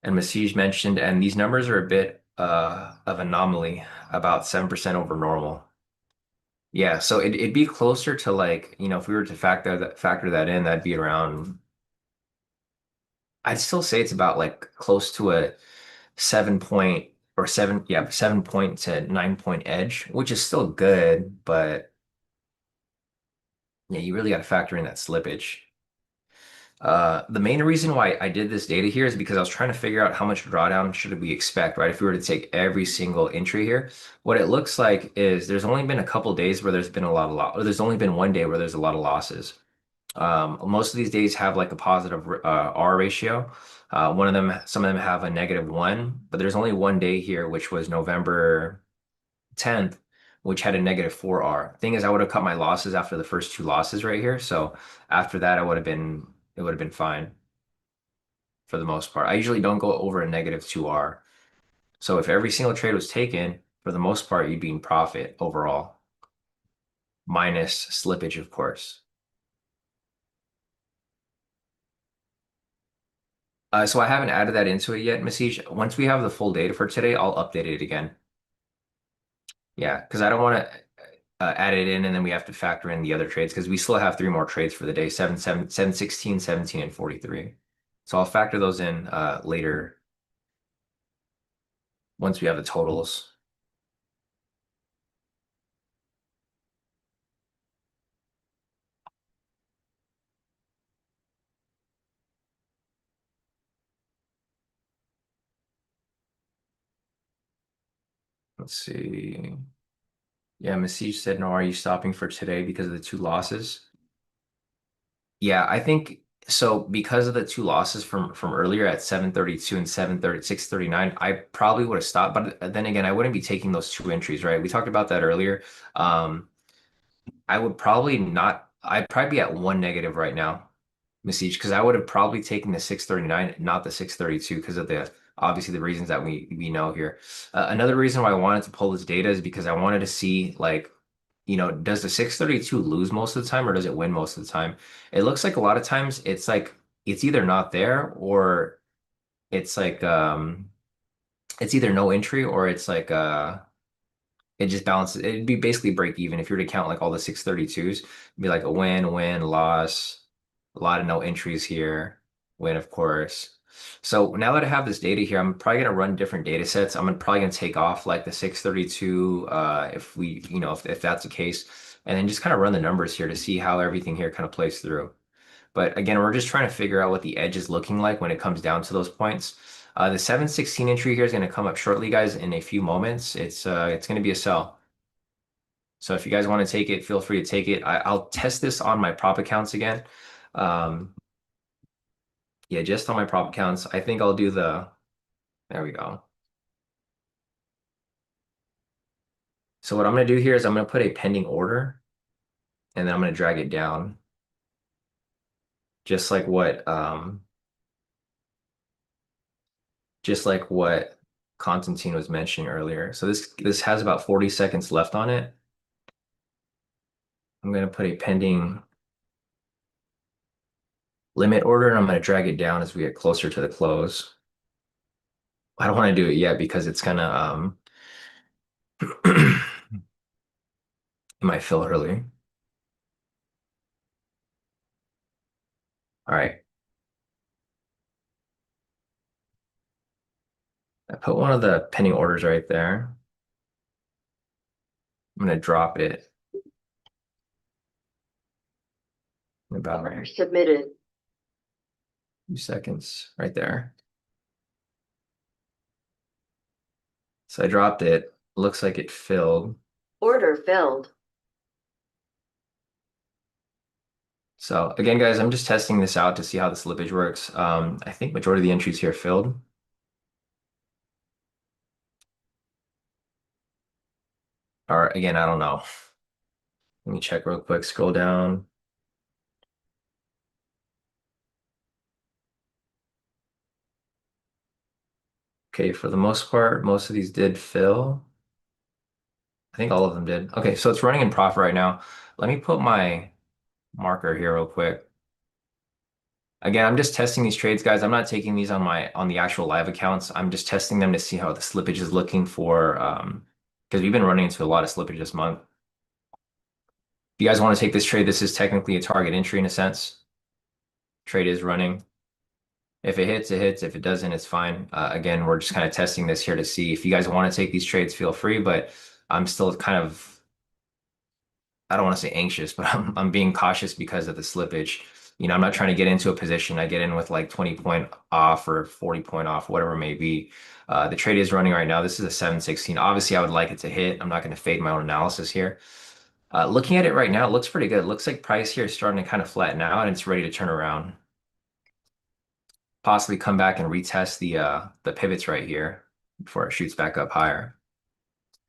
And Masij mentioned, and these numbers are a bit of anomaly, about 7% over normal. Yeah, so it'd be closer to like, if we were to factor that in, that'd be around, I'd still say it's about like close to a 7 point or seven, yeah, 7 point to 9 point edge, which is still good, but yeah, you really got to factor in that slippage. The main reason why I did this data here is because I was trying to figure out how much drawdown should we expect, right? If we were to take every single entry here, what it looks like is there's only been a couple days where there's been a lot of or there's only been one day where there's a lot of losses. Most of these days have like a positive R ratio. Some of them have a -1, but there's only one day here, which was November 10th, which had a -4 R. Thing is, I would have cut my losses after the first two losses right here. So after that, it would have been fine for the most part. I usually don't go over a -2 R. So if every single trade was taken, for the most part, you'd be in profit overall, minus slippage, of course. So I haven't added that into it yet, Masij. Once we have the full data for today, I'll update it again. Yeah, because I don't want to add it in and then we have to factor in the other trades because we still have three more trades for the day, 7, 16, 17, and 43. So I'll factor those in later once we have the totals. Let's see. Yeah, Masij said, no, are you stopping for today because of the two losses? Yeah, I think so because of the two losses from earlier at 7:32 and 7:30, 6:39, I probably would have stopped. But then again, I wouldn't be taking those two entries, right? We talked about that earlier. I would probably not, I'd probably be at one negative right now, Masij, because I would have probably taken the 6:39, not the 6:32, because of the obviously the reasons that we know here. Another reason why I wanted to pull this data is because I wanted to see like does the 632 lose most of the time or does it win most of the time? It looks like a lot of times it's like it's either not there or it's like it's either no entry or it's like it just balances. It'd be basically break even if you were to count like all the 632s. It'd be like a win, loss, a lot of no entries here, win, of course. So now that I have this data here, I'm probably gonna run different data sets. Probably gonna take off like the 632 if we, if that's the case, and then just kind of run the numbers here to see how everything here kind of plays through. But again, we're just trying to figure out what the edge is looking like when it comes down to those points. The 716 entry here is going to come up shortly, guys, in a few moments. It's going to be a sell. So if you guys want to take it, feel free to take it. I'll test this on my prop accounts again. Um, Yeah, just on my prop counts. I think I'll do there we go. So what I'm going to do here is I'm going to put a pending order and then I'm going to drag it down just like what Constantine was mentioning earlier. So this has about 40 seconds left on it. I'm going to put a pending limit order and I'm going to drag it down as we get closer to the close. I don't want to do it yet because it's gonna it might fill early. All right. I put one of the pending orders right there. I'm gonna drop it in about Order submitted. 2 seconds right there. So I dropped it. Looks like it filled. Order filled. So again, guys, I'm just testing this out to see how the slippage works. I think majority of the entries here filled. Or again, I don't know. Let me check real quick. Scroll down. Okay, for the most part, most of these did fill. I think all of them did. Okay, so it's running in profit right now. Let me put my marker here real quick. Again, I'm just testing these trades, guys. I'm not taking these on the actual live accounts. I'm just testing them to see how the slippage is looking for because we've been running into a lot of slippage this month. If you guys want to take this trade, this is technically a target entry in a sense. Trade is running. If it hits, it hits. If it doesn't, it's fine. Again, we're just kind of testing this here to see. If you guys want to take these trades, feel free, but I'm still kind of I don't want to say anxious, but I'm being cautious because of the slippage. I'm not trying to get into a position. I get in with like 20 point off or 40 point off, whatever it may be. The trade is running right now. This is a 716. Obviously, I would like it to hit. I'm not going to fade my own analysis here. Looking at it right now, it looks pretty good. It looks like price here is starting to kind of flatten out and it's ready to turn around. Possibly come back and retest the pivots right here before it shoots back up higher.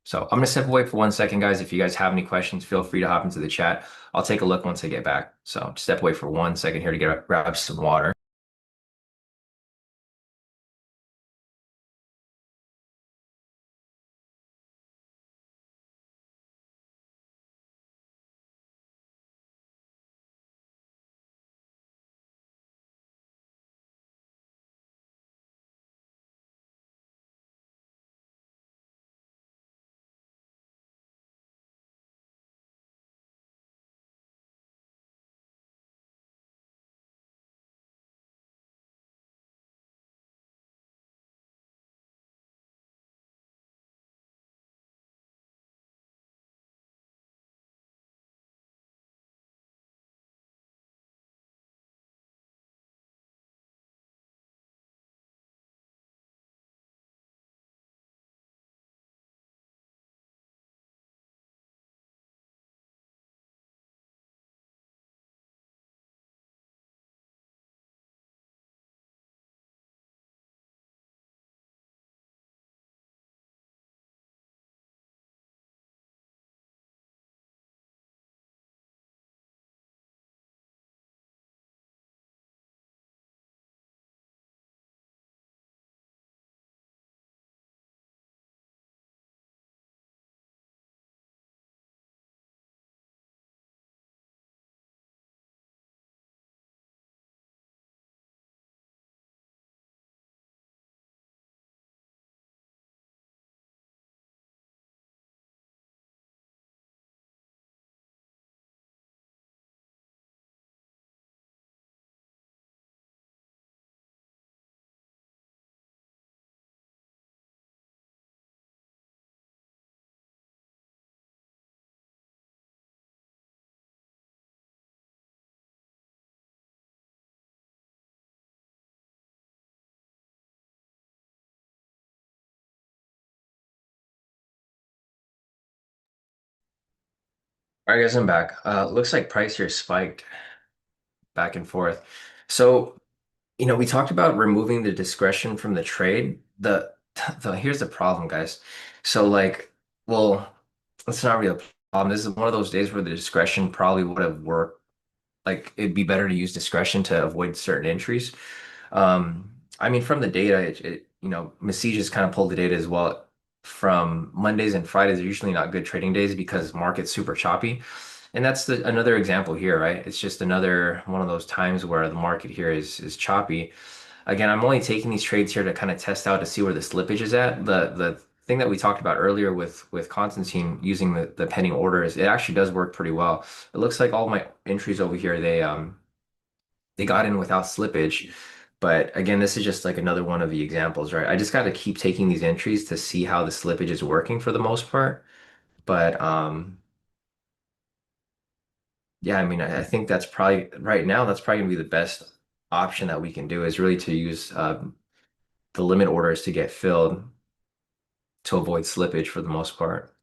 So I'm going to step away for 1 second, guys. If you guys have any questions, feel free to hop into the chat. I'll take a look once I get back. So step away for 1 second here to grab some water. All right, guys, I'm back. Looks like price here spiked back and forth. So we talked about removing the discretion from the trade. The here's the problem, guys. So like, well, it's not really a problem. This is one of those days where the discretion probably would have worked. Like it'd be better to use discretion to avoid certain entries. I mean, from the data, Messi just kind of pulled the data as well. From Mondays and Fridays are usually not good trading days because market's super choppy. And that's another example here, right? It's just another one of those times where the market here is choppy. Again, I'm only taking these trades here to kind of test out to see where the slippage is at. The thing that we talked about earlier with Constantine using the pending orders, it actually does work pretty well. It looks like all my entries over here, they got in without slippage. But again, this is just like another one of the examples, right? I just got to keep taking these entries to see how the slippage is working for the most part. But yeah, I mean, I think that's probably right now, that's probably gonna be the best option that we can do is really to use the limit orders to get filled to avoid slippage for the most part.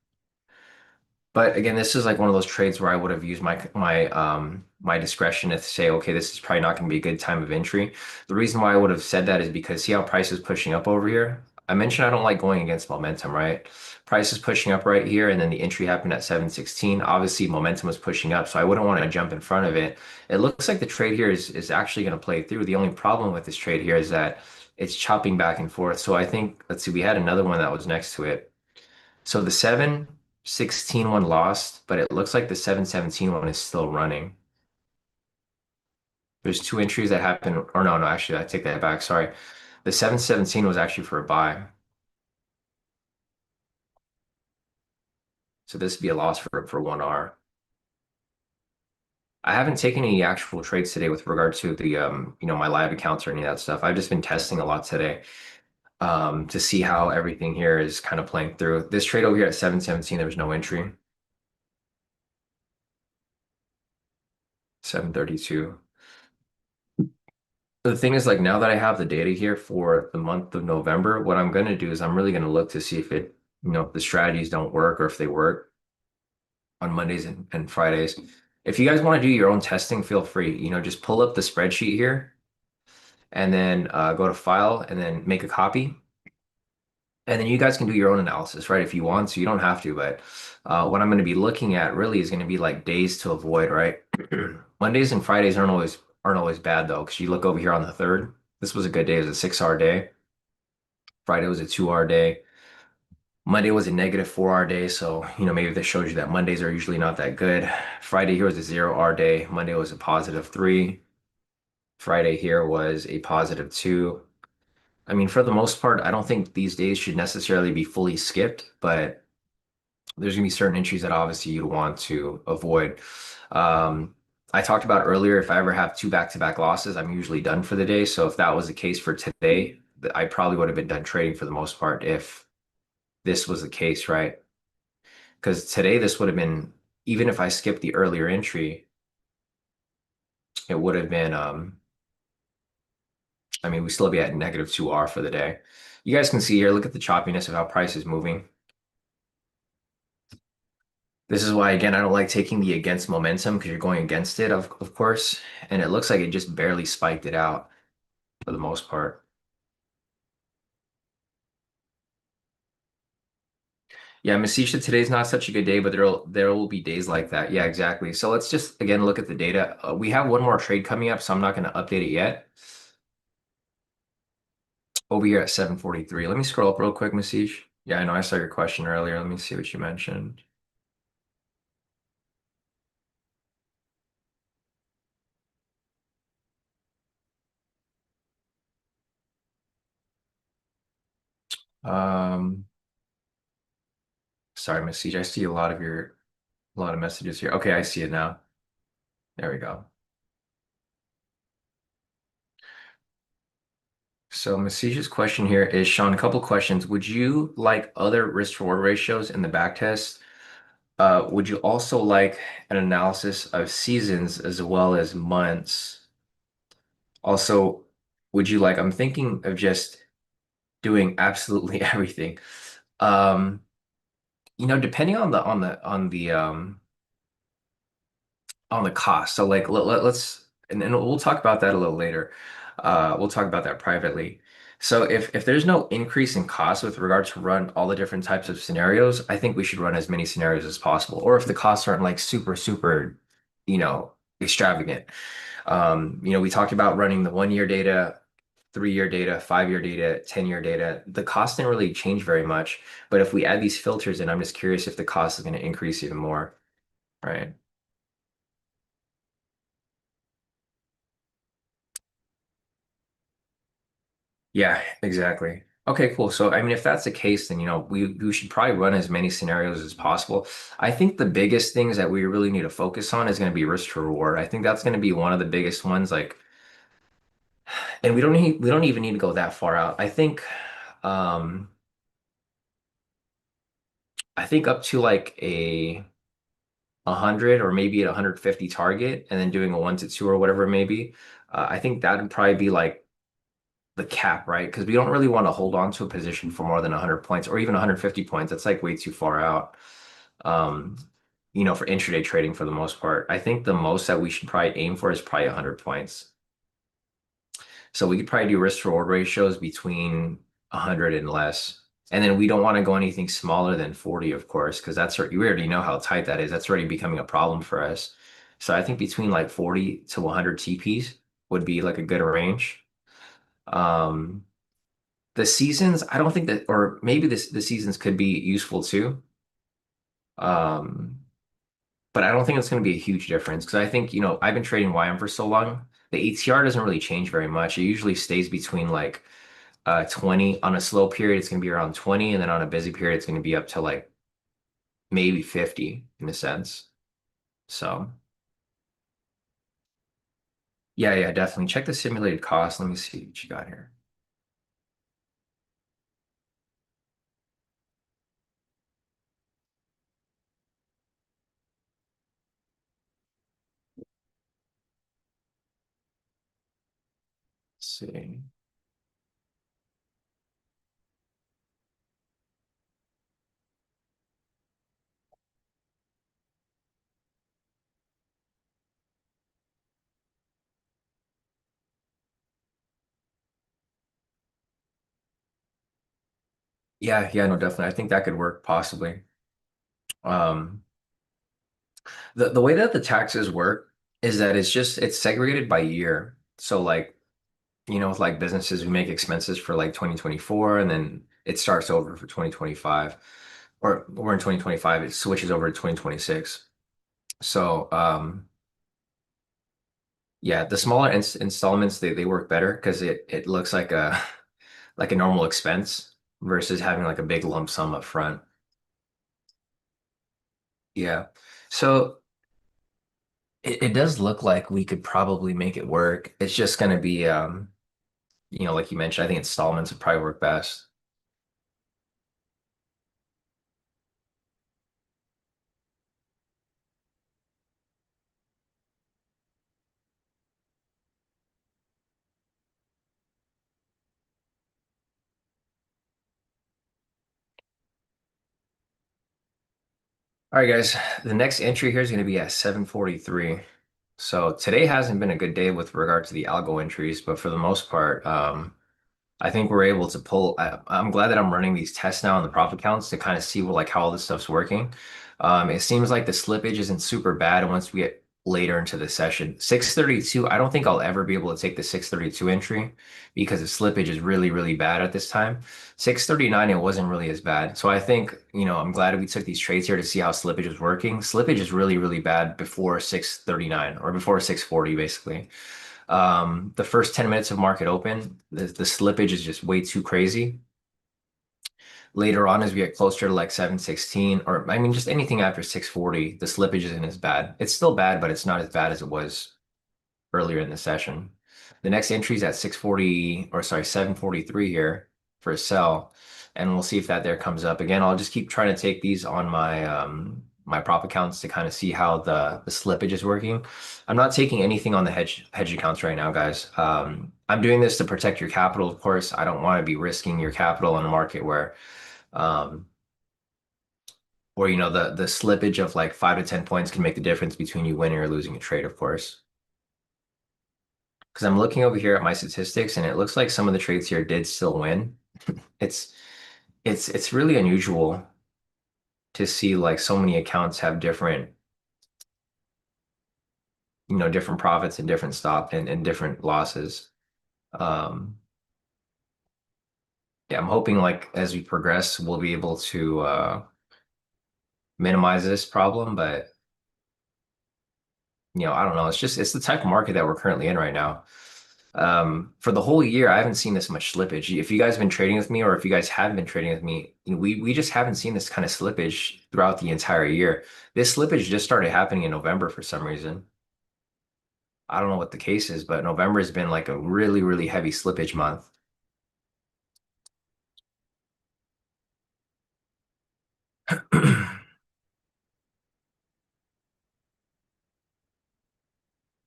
But again, this is like one of those trades where I would have used my discretion to say, okay, this is probably not going to be a good time of entry. The reason why I would have said that is because see how price is pushing up over here? I mentioned I don't like going against momentum, right? Price is pushing up right here, and then the entry happened at 716. Obviously, momentum was pushing up, so I wouldn't want to jump in front of it. It looks like the trade here is actually going to play through. The only problem with this trade here is that it's chopping back and forth. So I think, let's see, we had another one that was next to it. So the 716 one lost, but it looks like the 717 one is still running. There's two entries that happened, or no, no, actually, I take that back. Sorry. The 717 was actually for a buy. So this would be a loss for 1R. I haven't taken any actual trades today with regard to the my live accounts or any of that stuff. I've just been testing a lot today to see how everything here is kind of playing through. This trade over here at 717, there was no entry. 732. The thing is, like, now that I have the data here for the month of November, what I'm going to do is I'm really going to look to see if the strategies don't work or if they work on Mondays and Fridays. If you guys want to do your own testing, feel free. Just pull up the spreadsheet here and then go to file and then make a copy. And then you guys can do your own analysis, right? If you want to, you don't have to, but what I'm going to be looking at really is going to be like days to avoid, right? Mondays and Fridays aren't always bad though, because you look over here on the third. This was a good day. It was a 6 hour day. Friday was a 2 hour day. Monday was a negative 4 hour day. So, maybe this shows you that Mondays are usually not that good. Friday here was a 0 hour day. Monday was a positive 3. Friday here was a positive 2. I mean, for the most part, I don't think these days should necessarily be fully skipped, but there's going to be certain entries that obviously you'd want to avoid. I talked about earlier, if I ever have two back-to-back losses, I'm usually done for the day. So if that was the case for today, I probably would have been done trading for the most part if this was the case, right? Because today this would have been, even if I skipped the earlier entry, it would have been, I mean, we still be at negative 2R for the day. You guys can see here, look at the choppiness of how price is moving. This is why, again, I don't like taking the against momentum because you're going against it, of course. And it looks like it just barely spiked it out for the most part. Yeah, Masisha, today's not such a good day, but there will be days like that. Yeah, exactly. So let's just again look at the data. We have one more trade coming up, so I'm not going to update it yet. Over here at 7:43. Let me scroll up real quick, Masish. Yeah, I know I saw your question earlier. Let me see what you mentioned. Um, Sorry, Masish. I see a lot of messages here. Okay, I see it now. There we go. So Masish's question here is, Sean, a couple questions. Would you like other risk reward ratios in the back test? Would you also like an analysis of seasons as well as months? Also, would you like, I'm thinking of just doing absolutely everything. Um, depending on the cost. So like let's and we'll talk about that a little later. We'll talk about that privately. So if there's no increase in cost with regard to run all the different types of scenarios, I think we should run as many scenarios as possible. Or if the costs aren't like super, you know, extravagant. We talked about running the 1 year data, 3 year data, 5 year data, 10 year data. The cost didn't really change very much. But if we add these filters in, I'm just curious if the cost is going to increase even more, right? Yeah, exactly. Okay, cool. So, I mean, if that's the case, then, we should probably run as many scenarios as possible. I think the biggest things that we really need to focus on is going to be risk to reward. I think that's going to be one of the biggest ones. And we don't even need to go that far out. Um, I think up to like a 100 or maybe at 150 target, and then doing a 1 to 2 or whatever it may be. I think that would probably be like the cap, right? Because we don't really want to hold on to a position for more than 100 points or even 150 points. That's like way too far out. Um, for intraday trading for the most part. I think the most that we should probably aim for is probably 100 points. So we could probably do risk reward ratios between 100 and less. And then we don't want to go anything smaller than 40, of course, because you already know how tight that is. That's already becoming a problem for us. So I think between like 40 to 100 TPs would be like a good range. Um, the seasons, I don't think that, or maybe the seasons could be useful too. Um, but I don't think it's going to be a huge difference because I think, I've been trading YM for so long. The ATR doesn't really change very much. It usually stays between like 20 on a slow period, it's going to be around 20, and then on a busy period, it's going to be up to like maybe 50 in a sense. So, yeah, yeah, definitely. Check the simulated cost. Let me see what you got here. Let's see. Yeah, yeah, no, definitely. I think that could work possibly. Um, the way that the taxes work is that it's segregated by year. So like, with like businesses who make expenses for like 2024 and then it starts over for 2025 or we're in 2025, it switches over to 2026. So, yeah, the smaller installments they work better because it looks like a like a normal expense versus having like a big lump sum up front. Yeah. So it does look like we could probably make it work. It's just going to be like you mentioned, I think installments would probably work best. All right, guys. The next entry here is going to be at 7:43. So today hasn't been a good day with regard to the algo entries, but for the most part, I think we're able to pull. I'm glad that I'm running these tests now on the profit counts to kind of see like how all this stuff's working. It seems like the slippage isn't super bad once we get later into the session. 632, I don't think I'll ever be able to take the 632 entry because the slippage is really bad at this time. 639, it wasn't really as bad. So I think, I'm glad we took these trades here to see how slippage is working. Slippage is really bad before 639 or before 640, basically. The first 10 minutes of market open, the slippage is just way too crazy. Later on, as we get closer to like 716, or I mean, just anything after 640, the slippage isn't as bad. It's still bad, but it's not as bad as it was earlier in the session. The next entry is at 640, or sorry, 743 here for a sell, and we'll see if that there comes up. Again, I'll just keep trying to take these on my prop accounts to kind of see how the slippage is working. I'm not taking anything on the hedge accounts right now, guys. I'm doing this to protect your capital, of course. I don't want to be risking your capital in a market um, where the slippage of like 5 to 10 points can make the difference between you winning or losing a trade, of course. because I'm looking over here at my statistics and it looks like some of the trades here did still win. It's it's really unusual to see like so many accounts have different, different profits and different stop and different losses. Um, yeah, I'm hoping like as we progress, we'll be able to minimize this problem, but I don't know. It's the type of market that we're currently in right now. For the whole year, I haven't seen this much slippage. If you guys have been trading with me, or if you guys haven't been trading with me, we just haven't seen this kind of slippage throughout the entire year. This slippage just started happening in November for some reason. I don't know what the case is, but November has been like a really, really heavy slippage month.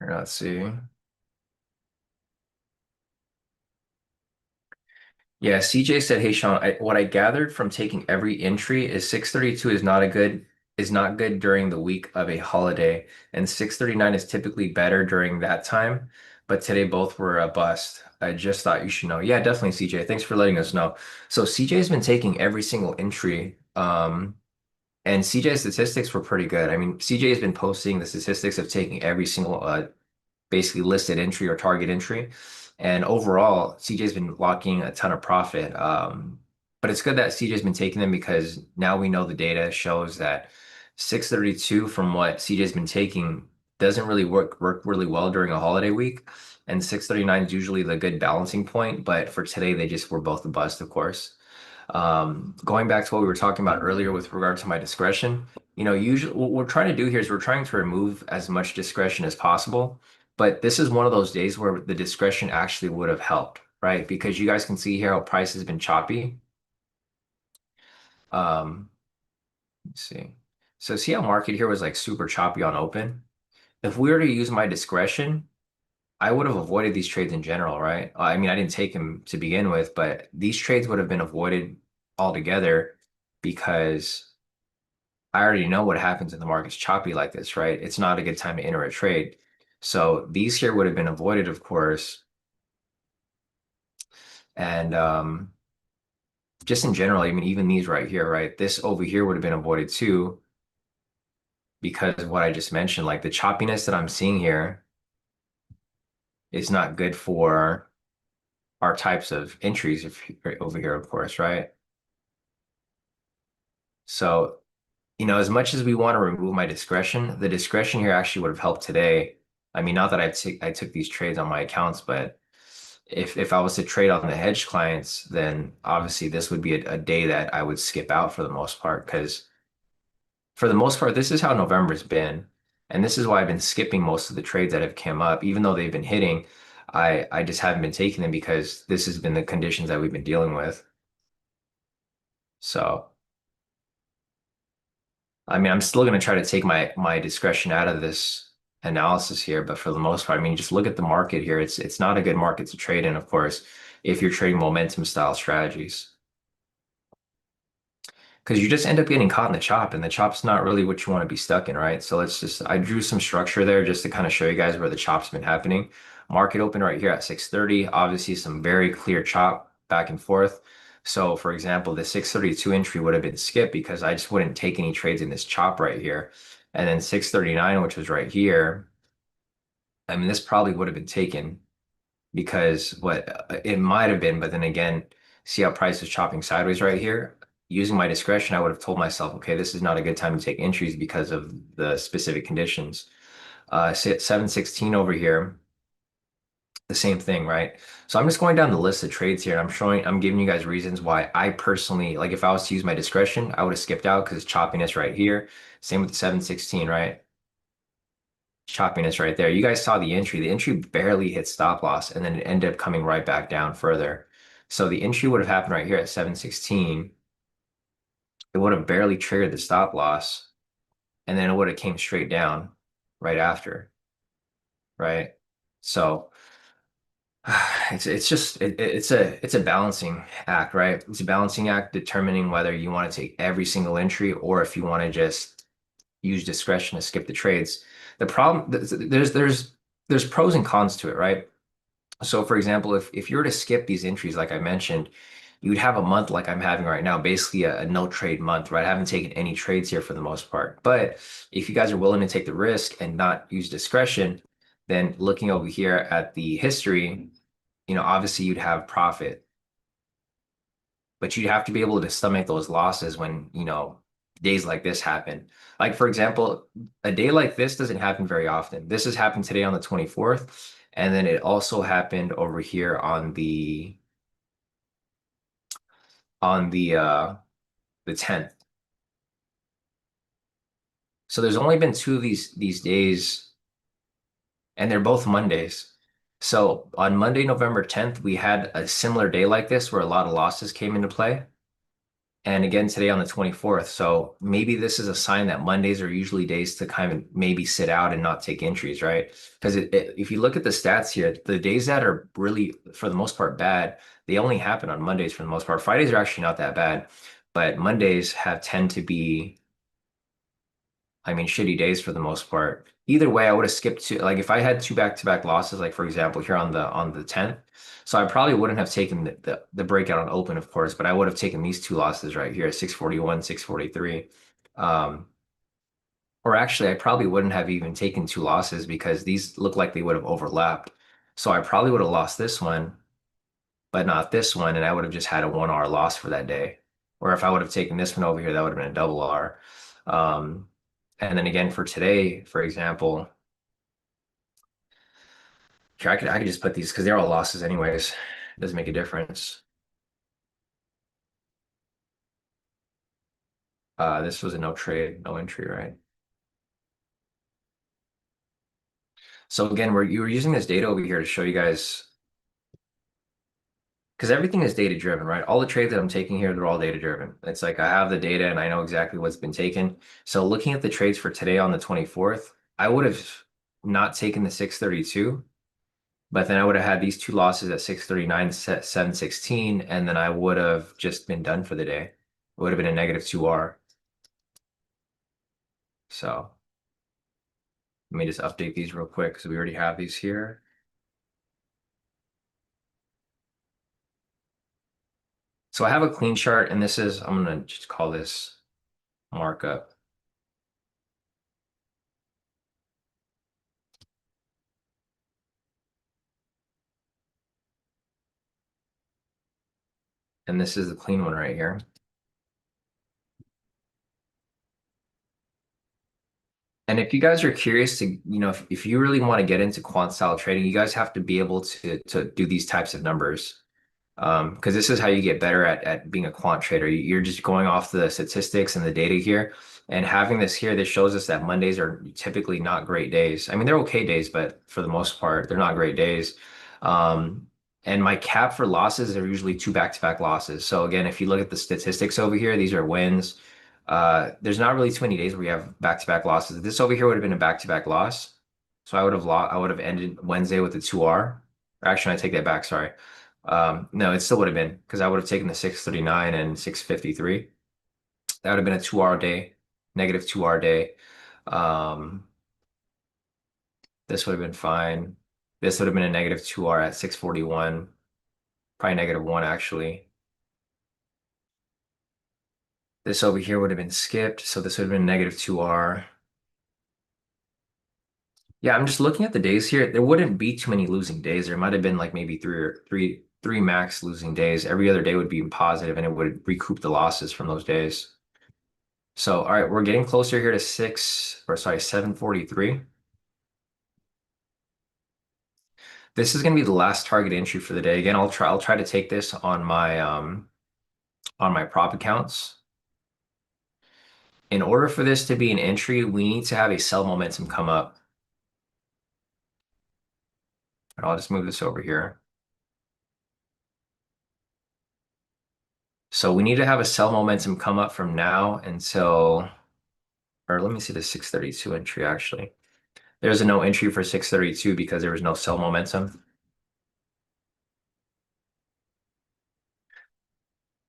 Let's see. Yeah, CJ said, "Hey Sean, what I gathered from taking every entry is 632 is not good during the week of a holiday, and 639 is typically better during that time. But today both were a bust. I just thought you should know." Yeah, definitely, CJ. Thanks for letting us know. So CJ's been taking every single entry, and CJ's statistics were pretty good. I mean, CJ has been posting the statistics of taking every single basically listed entry or target entry. And overall, CJ's been locking a ton of profit. But it's good that CJ's been taking them because now we know the data shows that 632 from what CJ's been taking doesn't really work really well during a holiday week. And 639 is usually the good balancing point. But for today, they just were both a bust, of course. Going back to what we were talking about earlier with regard to my discretion, usually what we're trying to do here is we're trying to remove as much discretion as possible. But this is one of those days where the discretion actually would have helped, right? Because you guys can see here how price has been choppy. Um, let's see. So see how market here was like super choppy on open? If we were to use my discretion, I would have avoided these trades in general, right? I mean, I didn't take them to begin with, but these trades would have been avoided altogether because I already know what happens when the market's choppy like this, right? It's not a good time to enter a trade. So these here would have been avoided, of course. And just in general, I mean, even these right here, right? This over here would have been avoided too because of what I just mentioned. Like the choppiness that I'm seeing here is not good for our types of entries right over here, of course, right? So, as much as we want to remove my discretion, the discretion here actually would have helped today. I mean, not that I took these trades on my accounts, but if I was to trade on the hedge clients, then obviously this would be a day that I would skip out for the most part because for the most part, this is how November's been. And this is why I've been skipping most of the trades that have come up, even though they've been hitting. I just haven't been taking them because this has been the conditions that we've been dealing with. So, I mean, I'm still going to try to take my discretion out of this analysis here, but for the most part, I mean, just look at the market here. It's not a good market to trade in, of course, if you're trading momentum style strategies. Because you just end up getting caught in the chop, and the chop's not really what you want to be stuck in, right? So I drew some structure there just to kind of show you guys where the chop's been happening. Market open right here at 630, obviously some very clear chop back and forth. So for example, the 632 entry would have been skipped because I just wouldn't take any trades in this chop right here. And then 639, which was right here, I mean, this probably would have been taken because what it might have been, but then again, see how price is chopping sideways right here? Using my discretion, I would have told myself, okay, this is not a good time to take entries because of the specific conditions. 716 over here, the same thing, right? So I'm just going down the list of trades here. I'm giving you guys reasons why I personally, like if I was to use my discretion, I would have skipped out because choppiness right here. Same with the 716, right? Choppiness right there. You guys saw the entry. The entry barely hit stop loss and then it ended up coming right back down further. So the entry would have happened right here at 716. It would have barely triggered the stop loss and then it would have came straight down right after, right? So it's just it's a balancing act, right? It's a balancing act determining whether you want to take every single entry or if you want to just use discretion to skip the trades. The problem there's pros and cons to it, right? So for example, if you were to skip these entries, like I mentioned, you'd have a month like I'm having right now, basically a no trade month, right? I haven't taken any trades here for the most part. But if you guys are willing to take the risk and not use discretion, then looking over here at the history, obviously you'd have profit, but you'd have to be able to stomach those losses when, days like this happen. Like for example, a day like this doesn't happen very often. This has happened today on the 24th, and then it also happened over here on the 10th. So there's only been two of these days, and they're both Mondays. So on Monday, November 10th, we had a similar day like this where a lot of losses came into play. And again today on the 24th. So maybe this is a sign that Mondays are usually days to kind of maybe sit out and not take entries, right? Because if you look at the stats here, the days that are really, for the most part, bad, they only happen on Mondays for the most part. Fridays are actually not that bad, but Mondays have tend to be, I mean, shitty days for the most part. Either way, I would have skipped two. Like if I had two back-to-back losses, like for example, here on the 10th, so I probably wouldn't have taken the breakout on open, of course, but I would have taken these two losses right here, 641, 643. Um, or actually, I probably wouldn't have even taken two losses because these look like they would have overlapped. So I probably would have lost this one, but not this one, and I would have just had a 1 hour loss for that day. Or if I would have taken this one over here, that would have been a double R. Um, and then again for today, for example, here I could just put these because they're all losses anyways. It doesn't make a difference. This was a no trade, no entry, right? So again, you were using this data over here to show you guys because everything is data driven, right? All the trades that I'm taking here, they're all data driven. It's like I have the data and I know exactly what's been taken. So looking at the trades for today on the 24th, I would have not taken the 632, but then I would have had these two losses at 639, 716, and then I would have just been done for the day. It would have been a negative 2R. So let me just update these real quick because we already have these here. So I have a clean chart, and I'm gonna just call this markup. And this is the clean one right here. And if you guys are curious to, if you really want to get into quant style trading, you guys have to be able to do these types of numbers. Because this is how you get better at being a quant trader. You're just going off the statistics and the data here. And having this here, this shows us that Mondays are typically not great days. I mean, they're okay days, but for the most part, they're not great days. Um, and my cap for losses are usually two back-to-back losses. So again, if you look at the statistics over here, these are wins. There's not really too many days where you have back-to-back losses. This over here would have been a back-to-back loss. So I would have ended Wednesday with a 2R. Actually, I take that back, sorry. No, it still would have been because I would have taken the 639 and 653. That would have been a 2 hour day, negative 2 hour day. Um, this would have been fine. This would have been a negative 2 hour at 641, probably negative one actually. This over here would have been skipped, so this would have been negative 2 hour. Yeah, I'm just looking at the days here. There wouldn't be too many losing days. There might have been like maybe three max losing days. Every other day would be positive, and it would recoup the losses from those days. So, all right, we're getting closer here to 743. This is going to be the last target entry for the day. Again, I'll try to take this on my prop accounts. In order for this to be an entry, we need to have a sell momentum come up. And I'll just move this over here. So we need to have a sell momentum come up from now until, or let me see the 632 entry actually. There's a no entry for 632 because there was no sell momentum.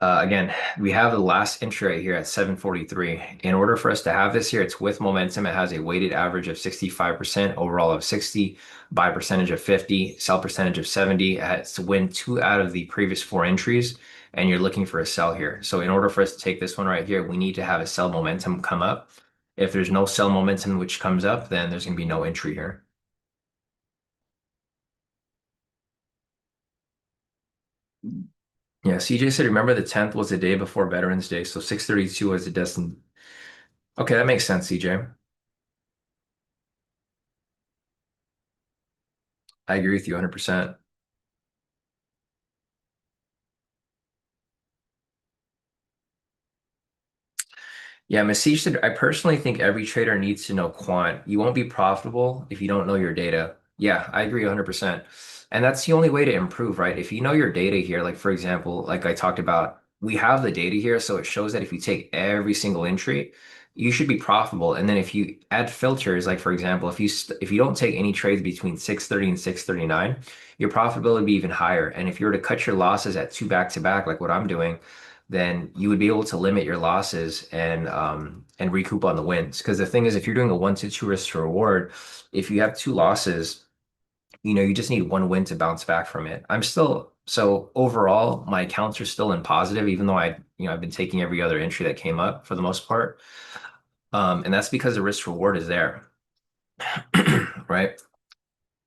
Again, we have the last entry right here at 743. In order for us to have this here, it's with momentum. It has a weighted average of 65%, overall of 60, buy percentage of 50, sell percentage of 70. It has to win two out of the previous four entries, and you're looking for a sell here. So in order for us to take this one right here, we need to have a sell momentum come up. If there's no sell momentum which comes up, then there's going to be no entry here. Yeah, CJ said, remember the 10th was the day before Veterans Day, so 632 was the destined. Okay, that makes sense, CJ. I agree with you 100%. Yeah, Masij said, I personally think every trader needs to know quant. You won't be profitable if you don't know your data. Yeah, I agree 100%. And that's the only way to improve, right? If you know your data here, like for example, like I talked about, we have the data here, so it shows that if you take every single entry, you should be profitable. And then if you add filters, like for example, if you don't take any trades between 630 and 639, your profitability would be even higher. And if you were to cut your losses at two back to back, like what I'm doing, then you would be able to limit your losses and recoup on the wins. Because the thing is, if you're doing a 1 to 2 risk to reward, if you have two losses, you just need one win to bounce back from it. I'm still so overall, my accounts are still in positive, even though I've been taking every other entry that came up for the most part. And that's because the risk reward is there, right?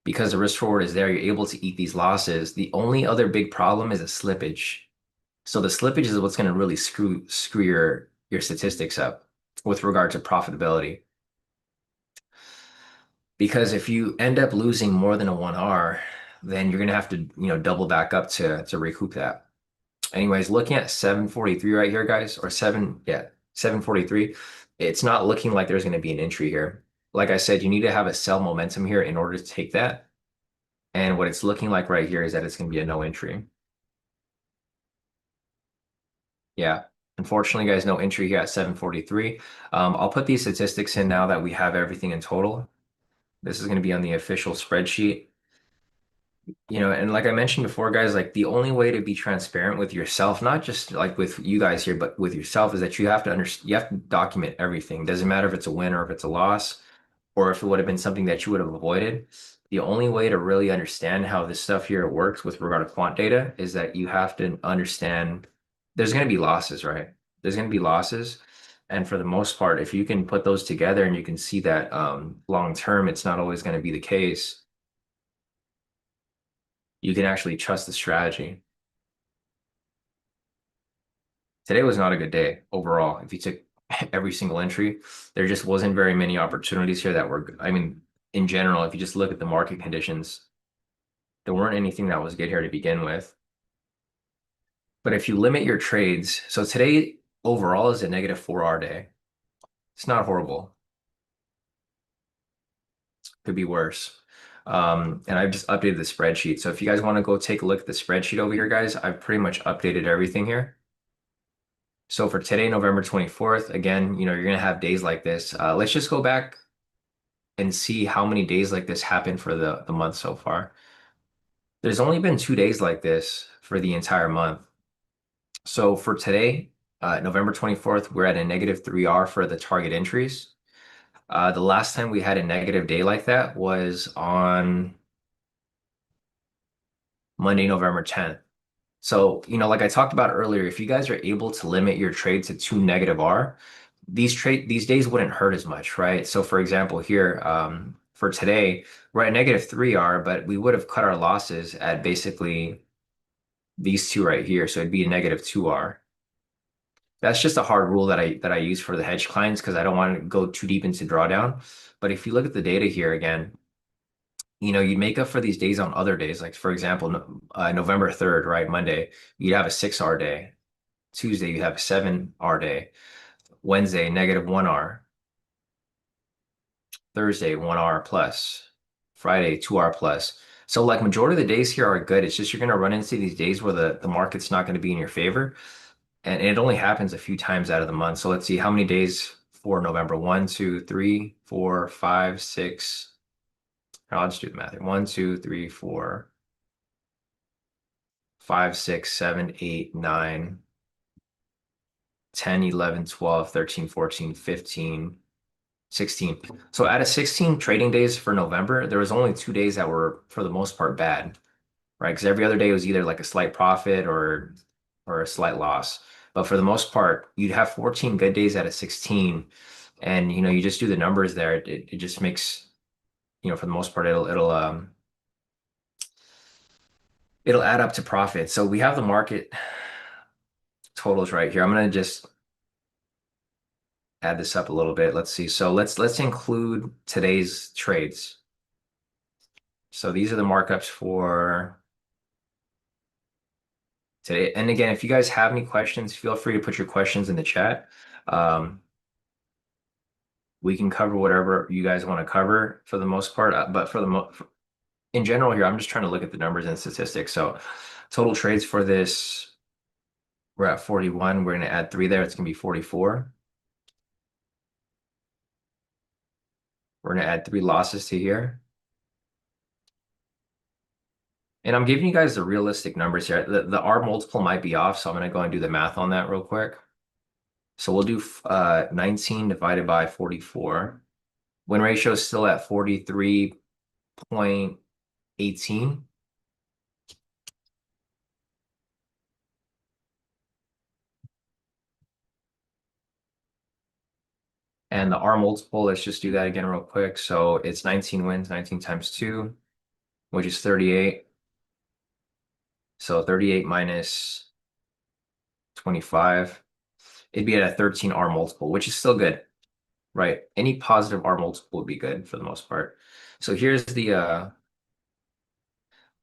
Because the risk reward is there, you're able to eat these losses. The only other big problem is a slippage. So the slippage is what's going to really screw your statistics up with regard to profitability. Because if you end up losing more than a 1R, then you're going to have to, double back up to recoup that. Anyways, looking at 743 right here, guys, or 743, it's not looking like there's going to be an entry here. Like I said, you need to have a sell momentum here in order to take that. And what it's looking like right here is that it's going to be a no entry. Yeah. Unfortunately, guys, no entry here at 743. I'll put these statistics in now that we have everything in total. This is going to be on the official spreadsheet. And like I mentioned before, guys, like the only way to be transparent with yourself, not just like with you guys here, but with yourself, is that you have to understand, you have to document everything. Doesn't matter if it's a win or if it's a loss, or if it would have been something that you would have avoided. The only way to really understand how this stuff here works with regard to quant data is that you have to understand there's going to be losses, right? There's going to be losses. And for the most part, if you can put those together and you can see that long term, it's not always going to be the case, you can actually trust the strategy. Today was not a good day overall. If you took every single entry, there just wasn't very many opportunities here that were, I mean, in general, if you just look at the market conditions, there weren't anything that was good here to begin with. But if you limit your trades, so today overall is a negative 4R day. It's not horrible. Could be worse. And I've just updated the spreadsheet. So if you guys want to go take a look at the spreadsheet over here, guys, I've pretty much updated everything here. So for today, November 24th, again, you're going to have days like this. Let's just go back and see how many days like this happened for the month so far. There's only been 2 days like this for the entire month. So for today, November 24th, we're at a negative 3R for the target entries. The last time we had a negative day like that was on Monday, November 10th. So, like I talked about earlier, if you guys are able to limit your trade to 2 negative R, these days wouldn't hurt as much, right? So for example, here, for today, we're at negative 3R, but we would have cut our losses at basically these two right here. So it'd be a negative 2R. That's just a hard rule that I use for the hedge clients because I don't want to go too deep into drawdown. But if you look at the data here again, you'd make up for these days on other days. Like for example, November 3rd, right, Monday, you'd have a 6R day. Tuesday, you have a 7R day. Wednesday, negative 1R. Thursday, 1R plus. Friday, 2R plus. So like majority of the days here are good. It's just you're going to run into these days where the market's not going to be in your favor. And it only happens a few times out of the month. So let's see how many days for November. 1, 2, 3, 4, 5, 6. I'll just do the math here. 1, 2, 3, 4, 5, 6, 7, 8, 9. 10, 11, 12, 13, 14, 15, 16. So out of 16 trading days for November, there was only 2 days that were, for the most part, bad, right? Because every other day was either like a slight profit or a slight loss. But for the most part, you'd have 14 good days out of 16. And you just do the numbers there. It just makes, for the most part, it'll add up to profit. So we have the market totals right here. I'm gonna just add this up a little bit. Let's see. So let's include today's trades. So these are the markups for today. And again, if you guys have any questions, feel free to put your questions in the chat. Um, we can cover whatever you guys want to cover for the most part. But in general here, I'm just trying to look at the numbers and statistics. So total trades for this, we're at 41. We're going to add 3 there. It's going to be 44. We're going to add 3 losses to here. And I'm giving you guys the realistic numbers here. The R multiple might be off, so I'm going to go and do the math on that real quick. So we'll do 19 divided by 44. Win ratio is still at 43.18. And the R multiple, let's just do that again real quick. So it's 19 wins, 19 times 2, which is 38. So 38 minus 25, it'd be at a 13 R multiple, which is still good, right? Any positive R multiple would be good for the most part. So here's the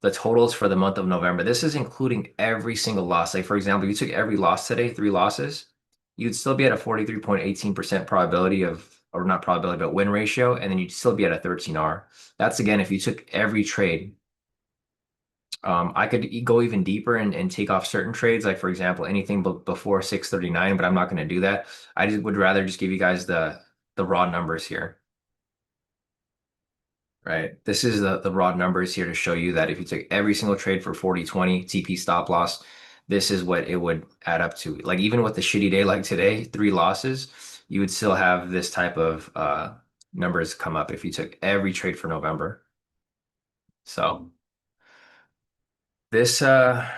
totals for the month of November. This is including every single loss. Like for example, you took every loss today, 3 losses, you'd still be at a 43.18% probability of, or not probability, but win ratio, and then you'd still be at a 13R. That's again, if you took every trade. I could go even deeper and take off certain trades, like for example, anything before 639, but I'm not going to do that. I just would rather just give you guys the raw numbers here, right? This is the raw numbers here to show you that if you took every single trade for 40/20 TP stop loss, this is what it would add up to. Like even with the shitty day like today, 3 losses, you would still have this type of numbers come up if you took every trade for November. So this I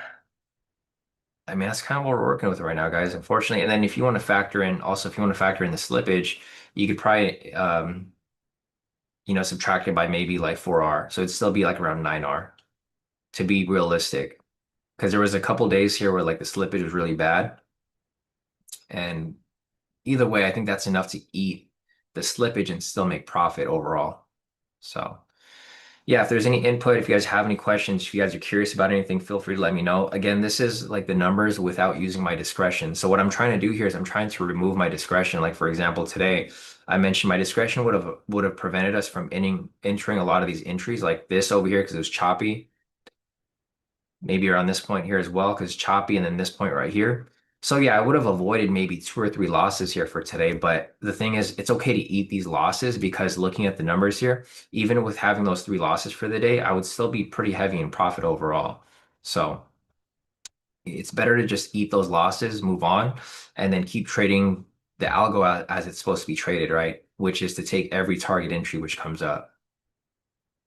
mean, that's kind of what we're working with right now, guys, unfortunately. And then if you want to factor in, also, if you want to factor in the slippage, you could probably, subtract it by maybe like 4R. So it'd still be like around 9R to be realistic. Because there was a couple days here where like the slippage was really bad. And either way, I think that's enough to eat the slippage and still make profit overall. So. Yeah, if there's any input, if you guys have any questions, if you guys are curious about anything, feel free to let me know. Again, this is like the numbers without using my discretion. So what I'm trying to do here is I'm trying to remove my discretion. Like for example, today I mentioned my discretion would have prevented us from entering a lot of these entries like this over here because it was choppy. Maybe around this point here as well because choppy, and then this point right here. So yeah, I would have avoided maybe 2 or 3 losses here for today. But the thing is, it's okay to eat these losses because looking at the numbers here, even with having those 3 losses for the day, I would still be pretty heavy in profit overall. So it's better to just eat those losses, move on, and then keep trading the algo as it's supposed to be traded, right? Which is to take every target entry which comes up.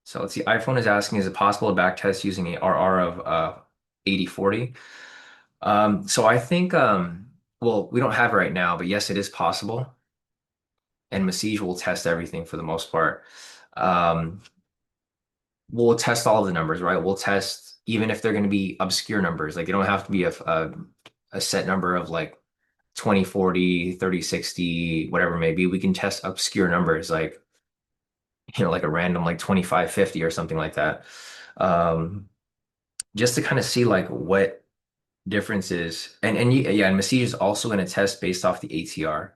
So let's see, iPhone is asking, is it possible to backtest using a RR of 80/40? So I think, well, we don't have it right now, but yes, it is possible. And Masij will test everything for the most part. Um, we'll test all of the numbers, right? We'll test even if they're going to be obscure numbers. Like they don't have to be a set number of like 20, 40, 30, 60, whatever it may be. We can test obscure numbers like, like a random like 25, 50 or something like that. Um, just to kind of see like what differences. Yeah, and Masij is also going to test based off the ATR.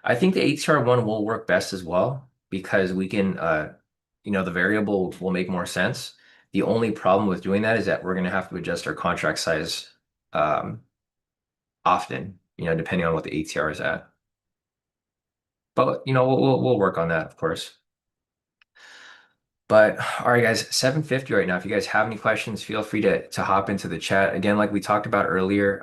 I think the ATR one will work best as well because we can, the variable will make more sense. The only problem with doing that is that we're going to have to adjust our contract size um, often, depending on what the ATR is at. But we'll work on that, of course. But all right, guys, 7:50 right now. If you guys have any questions, feel free to hop into the chat. Again, like we talked about earlier,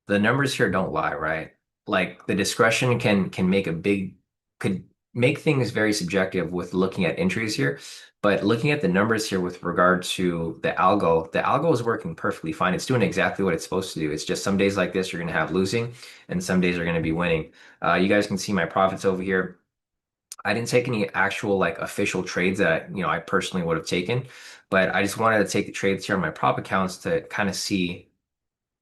the numbers here don't lie, right? Like the discretion can make a big could make things very subjective with looking at entries here. But looking at the numbers here with regard to the algo is working perfectly fine. It's doing exactly what it's supposed to do. It's just some days like this you're going to have losing, and some days are going to be winning. You guys can see my profits over here. I didn't take any actual like official trades that I personally would have taken, but I just wanted to take the trades here on my prop accounts to kind of see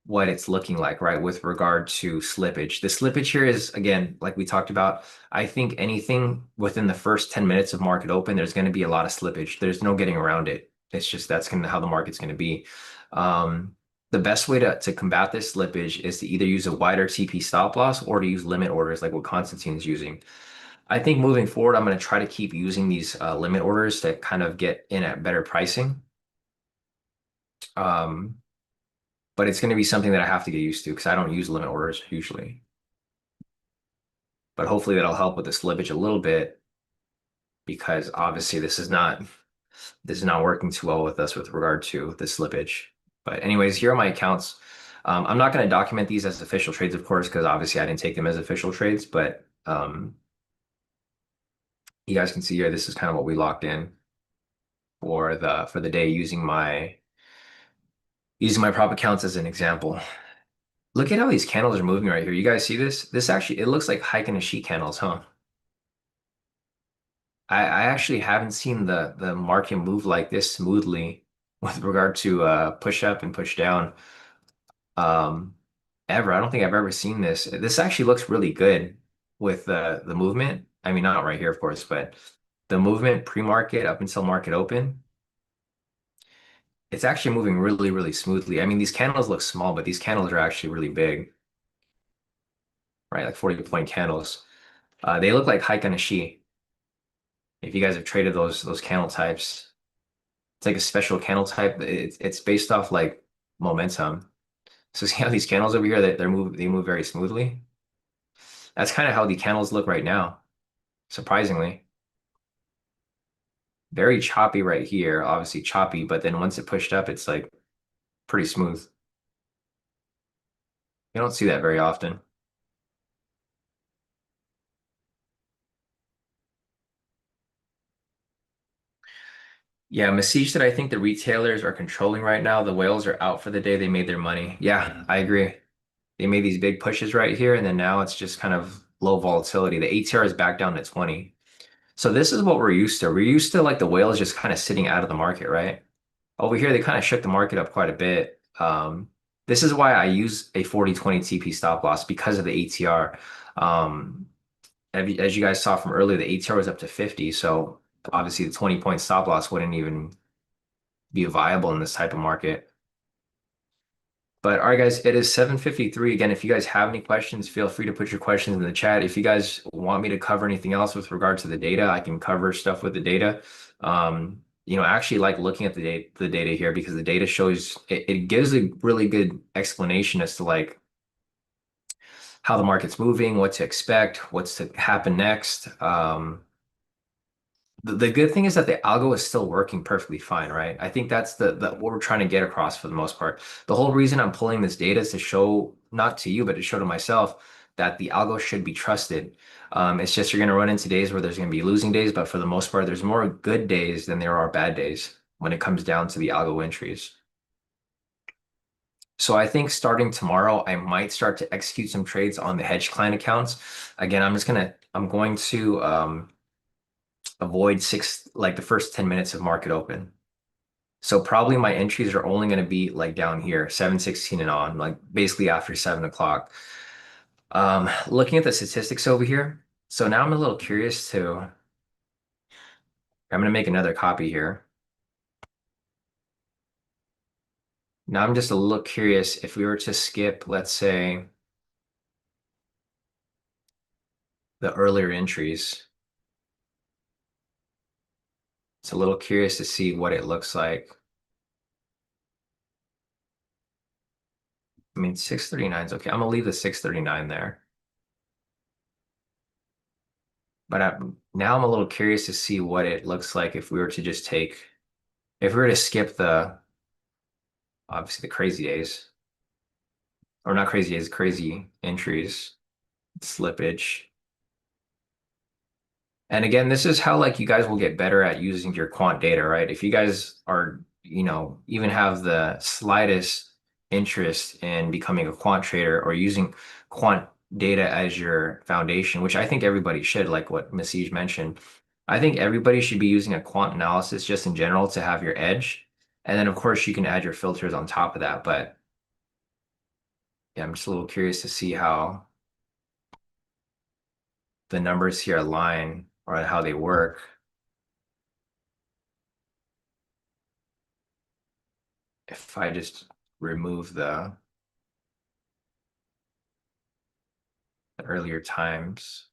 what it's looking like, right, with regard to slippage. The slippage here is, again, like we talked about, I think anything within the first 10 minutes of market open, there's going to be a lot of slippage. There's no getting around it. It's just that's going to how the market's going to be. The best way to combat this slippage is to either use a wider TP stop loss or to use limit orders like what Constantine's using. I think moving forward, I'm going to try to keep using these limit orders to kind of get in at better pricing. Um, but it's going to be something that I have to get used to because I don't use limit orders usually. But hopefully that'll help with the slippage a little bit because obviously this is not working too well with us with regard to the slippage. But anyways, here are my accounts. I'm not going to document these as official trades, of course, because obviously I didn't take them as official trades. But you guys can see here, this is kind of what we locked in for the day using my prop accounts as an example. Look at how these candles are moving right here. You guys see this? This actually, it looks like hike and a sheet candles, huh? I actually haven't seen the market move like this smoothly with regard to push up and push down um, ever. I don't think I've ever seen this. This actually looks really good with the movement. I mean, not right here, of course, but the movement pre-market up until market open, it's actually moving really, really smoothly. I mean, these candles look small, but these candles are actually really big, right? Like 40-point candles. They look like hike on a sheet. If you guys have traded those candle types, it's like a special candle type. It's based off like momentum. So see how these candles over here that they move very smoothly. That's kind of how the candles look right now. Surprisingly, very choppy right here. Obviously choppy, but then once it pushed up, it's like pretty smooth. You don't see that very often. Yeah, Masij said I think the retailers are controlling right now. The whales are out for the day. They made their money. Yeah, I agree. They made these big pushes right here, and then now it's just kind of low volatility. The ATR is back down to 20. So this is what we're used to. We're used to like the whales just kind of sitting out of the market, right? Over here, they kind of shook the market up quite a bit. This is why I use a 40-20 TP stop loss because of the ATR. Um, as you guys saw from earlier, the ATR was up to 50. So obviously the 20-point stop loss wouldn't even be viable in this type of market. But all right, guys, it is 7:53. Again, if you guys have any questions, feel free to put your questions in the chat. If you guys want me to cover anything else with regard to the data, I can cover stuff with the data. I actually like looking at the data here because the data shows it gives a really good explanation as to like how the market's moving, what to expect, what's to happen next. The good thing is that the algo is still working perfectly fine, right? I think that's the what we're trying to get across for the most part. The whole reason I'm pulling this data is to show, not to you, but to show to myself that the algo should be trusted. It's just you're going to run into days where there's going to be losing days, but for the most part, there's more good days than there are bad days when it comes down to the algo entries. So I think starting tomorrow, I might start to execute some trades on the hedge client accounts. Again, I'm going to avoid like the first 10 minutes of market open. So probably my entries are only going to be like down here, 7:16 and on, like basically after 7 o'clock. Looking at the statistics over here. So now I'm a little curious to, I'm going to make another copy here. Now I'm just a little curious if we were to skip, let's say, the earlier entries. It's a little curious to see what it looks like. I mean, 639 is okay. I'm gonna leave the 639 there. But now I'm a little curious to see what it looks like if we were to just if we were to skip obviously the crazy days. or not crazy, is crazy entries, slippage. And again, this is how like you guys will get better at using your quant data, right? If you guys are, even have the slightest interest in becoming a quant trader or using quant data as your foundation, which I think everybody should, like what Masij mentioned. I think everybody should be using a quant analysis just in general to have your edge. And then of course you can add your filters on top of that. But yeah, I'm just a little curious to see how the numbers here align or how they work. If I just remove the earlier times.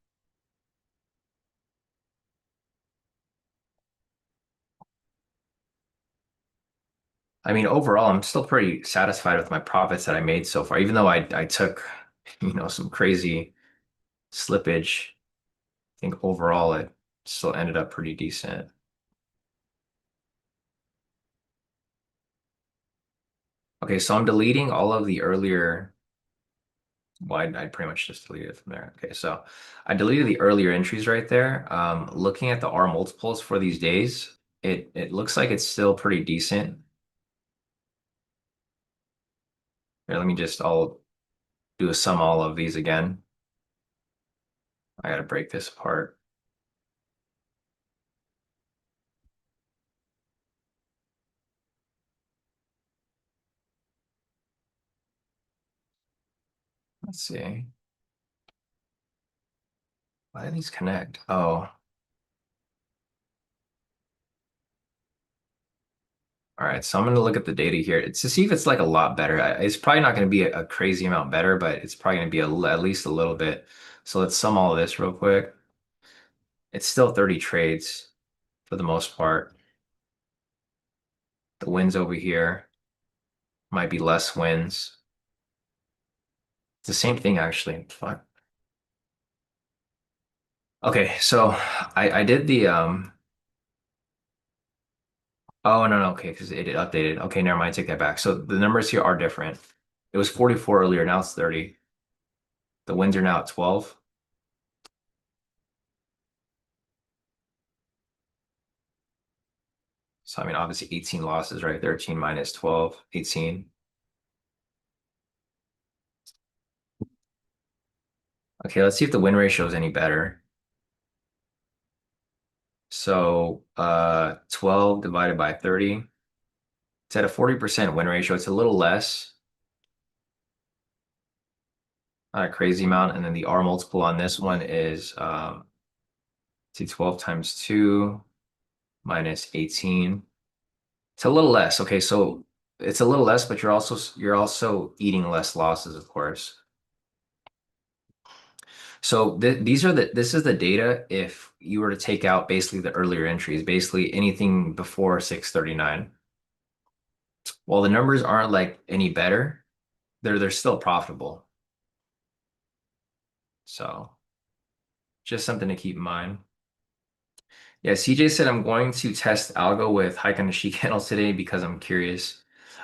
I mean, overall, I'm still pretty satisfied with my profits that I made so far, even though I took, some crazy slippage. I think overall it still ended up pretty decent. Okay, so I'm deleting all of the earlier. Well, I pretty much just deleted it from there. Okay, so I deleted the earlier entries right there. Looking at the R multiples for these days, it looks like it's still pretty decent. Here, let me just I'll do a sum all of these again. I gotta break this apart. Let's see. Why do these connect? Oh, all right. So I'm going to look at the data here. It's to see if it's like a lot better. It's probably not going to be a crazy amount better, but it's probably going to be at least a little bit. So let's sum all of this real quick. It's still 30 trades for the most part. The wins over here might be less wins. It's the same thing actually. Fuck. Okay, so I did the oh no, okay, because it updated. Okay, never mind, take that back. So the numbers here are different. It was 44 earlier, now it's 30. The wins are now at 12. So I mean, obviously 18 losses, right? 13 minus 12, 18. Okay, let's see if the win ratio is any better. So 12 divided by 30. It's at a 40% win ratio. It's a little less, not a crazy amount. And then the R multiple on this one is see 12 times 2 minus 18. It's a little less. Okay, so it's a little less, but you're also eating less losses, of course. So this is the data if you were to take out basically the earlier entries, basically anything before 639. While the numbers aren't like any better, they're still profitable. So just something to keep in mind. Yeah, CJ said I'm going to test algo with hike on the sheet candles today because I'm curious.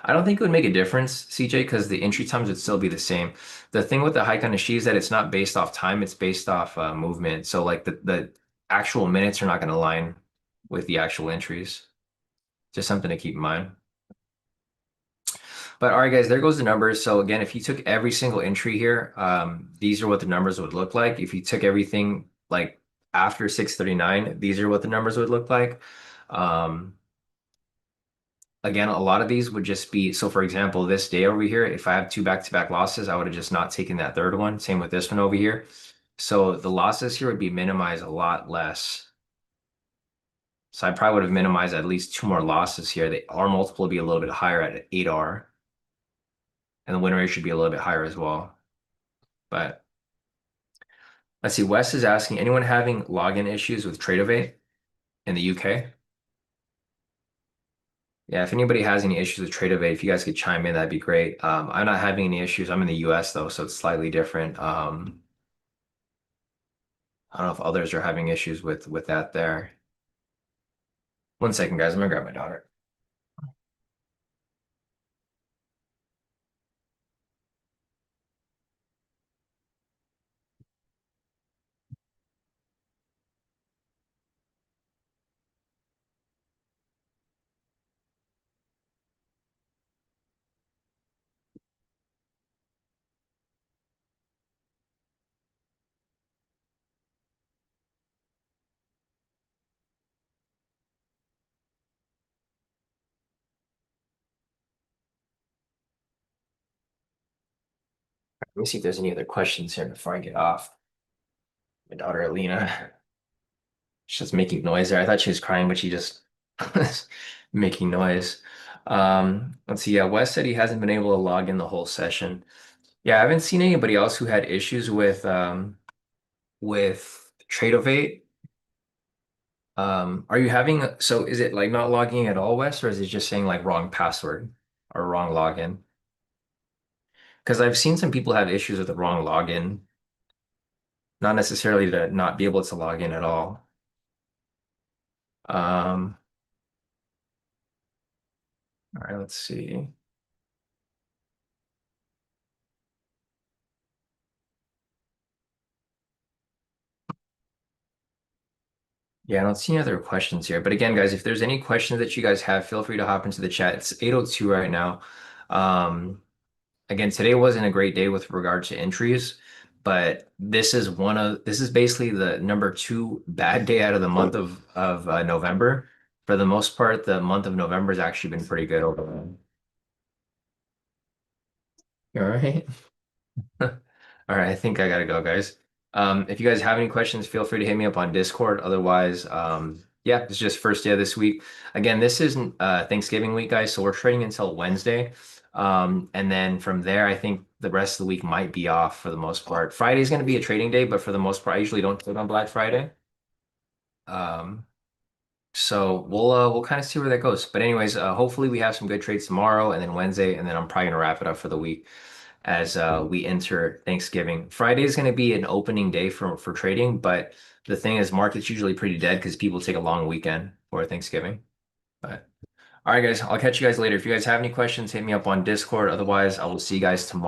I don't think it would make a difference, CJ, because the entry times would still be the same. The thing with the hike on the sheet is that it's not based off time, it's based off movement. So like the actual minutes are not going to align with the actual entries. Just something to keep in mind. But all right, guys, there goes the numbers. So again, if you took every single entry here, these are what the numbers would look like. If you took everything like after 639, these are what the numbers would look like. Um, Again, a lot of these would just be, so for example, this day over here, if I have two back-to-back losses, I would have just not taken that third one. Same with this one over here. So the losses here would be minimized a lot less. So I probably would have minimized at least two more losses here. The R multiple would be a little bit higher at 8R, and the win rate should be a little bit higher as well. But let's see, Wes is asking, anyone having login issues with Tradeovate in the UK? Yeah, if anybody has any issues with Tradeovate, if you guys could chime in, that'd be great. I'm not having any issues. I'm in the US though, so it's slightly different. I don't know if others are having issues with that there. One second, guys. I'm gonna grab my daughter. Let me see if there's any other questions here before I get off. My daughter Alina, she's just making noise there. I thought she was crying, but she just was making noise. Let's see. Yeah, Wes said he hasn't been able to log in the whole session. Yeah, I haven't seen anybody else who had issues with Tradeovate. Are you having so is it like not logging at all, Wes, or is it just saying like wrong password or wrong login? Because I've seen some people have issues with the wrong login, not necessarily to not be able to log in at all. Um, all right, let's see. Yeah, I don't see any other questions here. But again, guys, if there's any questions that you guys have, feel free to hop into the chat. It's 8:02 right now. Um, Again, today wasn't a great day with regard to entries, but this is basically the number two bad day out of the month of November. For the most part, the month of November has actually been pretty good overall. All right. All right, I think I gotta go, guys. If you guys have any questions, feel free to hit me up on Discord. Otherwise, yeah, it's just first day of this week. Again, this isn't Thanksgiving week, guys, so we're trading until Wednesday. And then from there, I think the rest of the week might be off for the most part. Friday is going to be a trading day, but for the most part, I usually don't trade on Black Friday. Um, so we'll kind of see where that goes. But anyways, hopefully we have some good trades tomorrow and then Wednesday, and then I'm probably gonna wrap it up for the week as we enter Thanksgiving. Friday is going to be an opening day for trading, but the thing is, market's usually pretty dead because people take a long weekend for Thanksgiving. But all right, guys, I'll catch you guys later. If you guys have any questions, hit me up on Discord. Otherwise, I will see you guys tomorrow.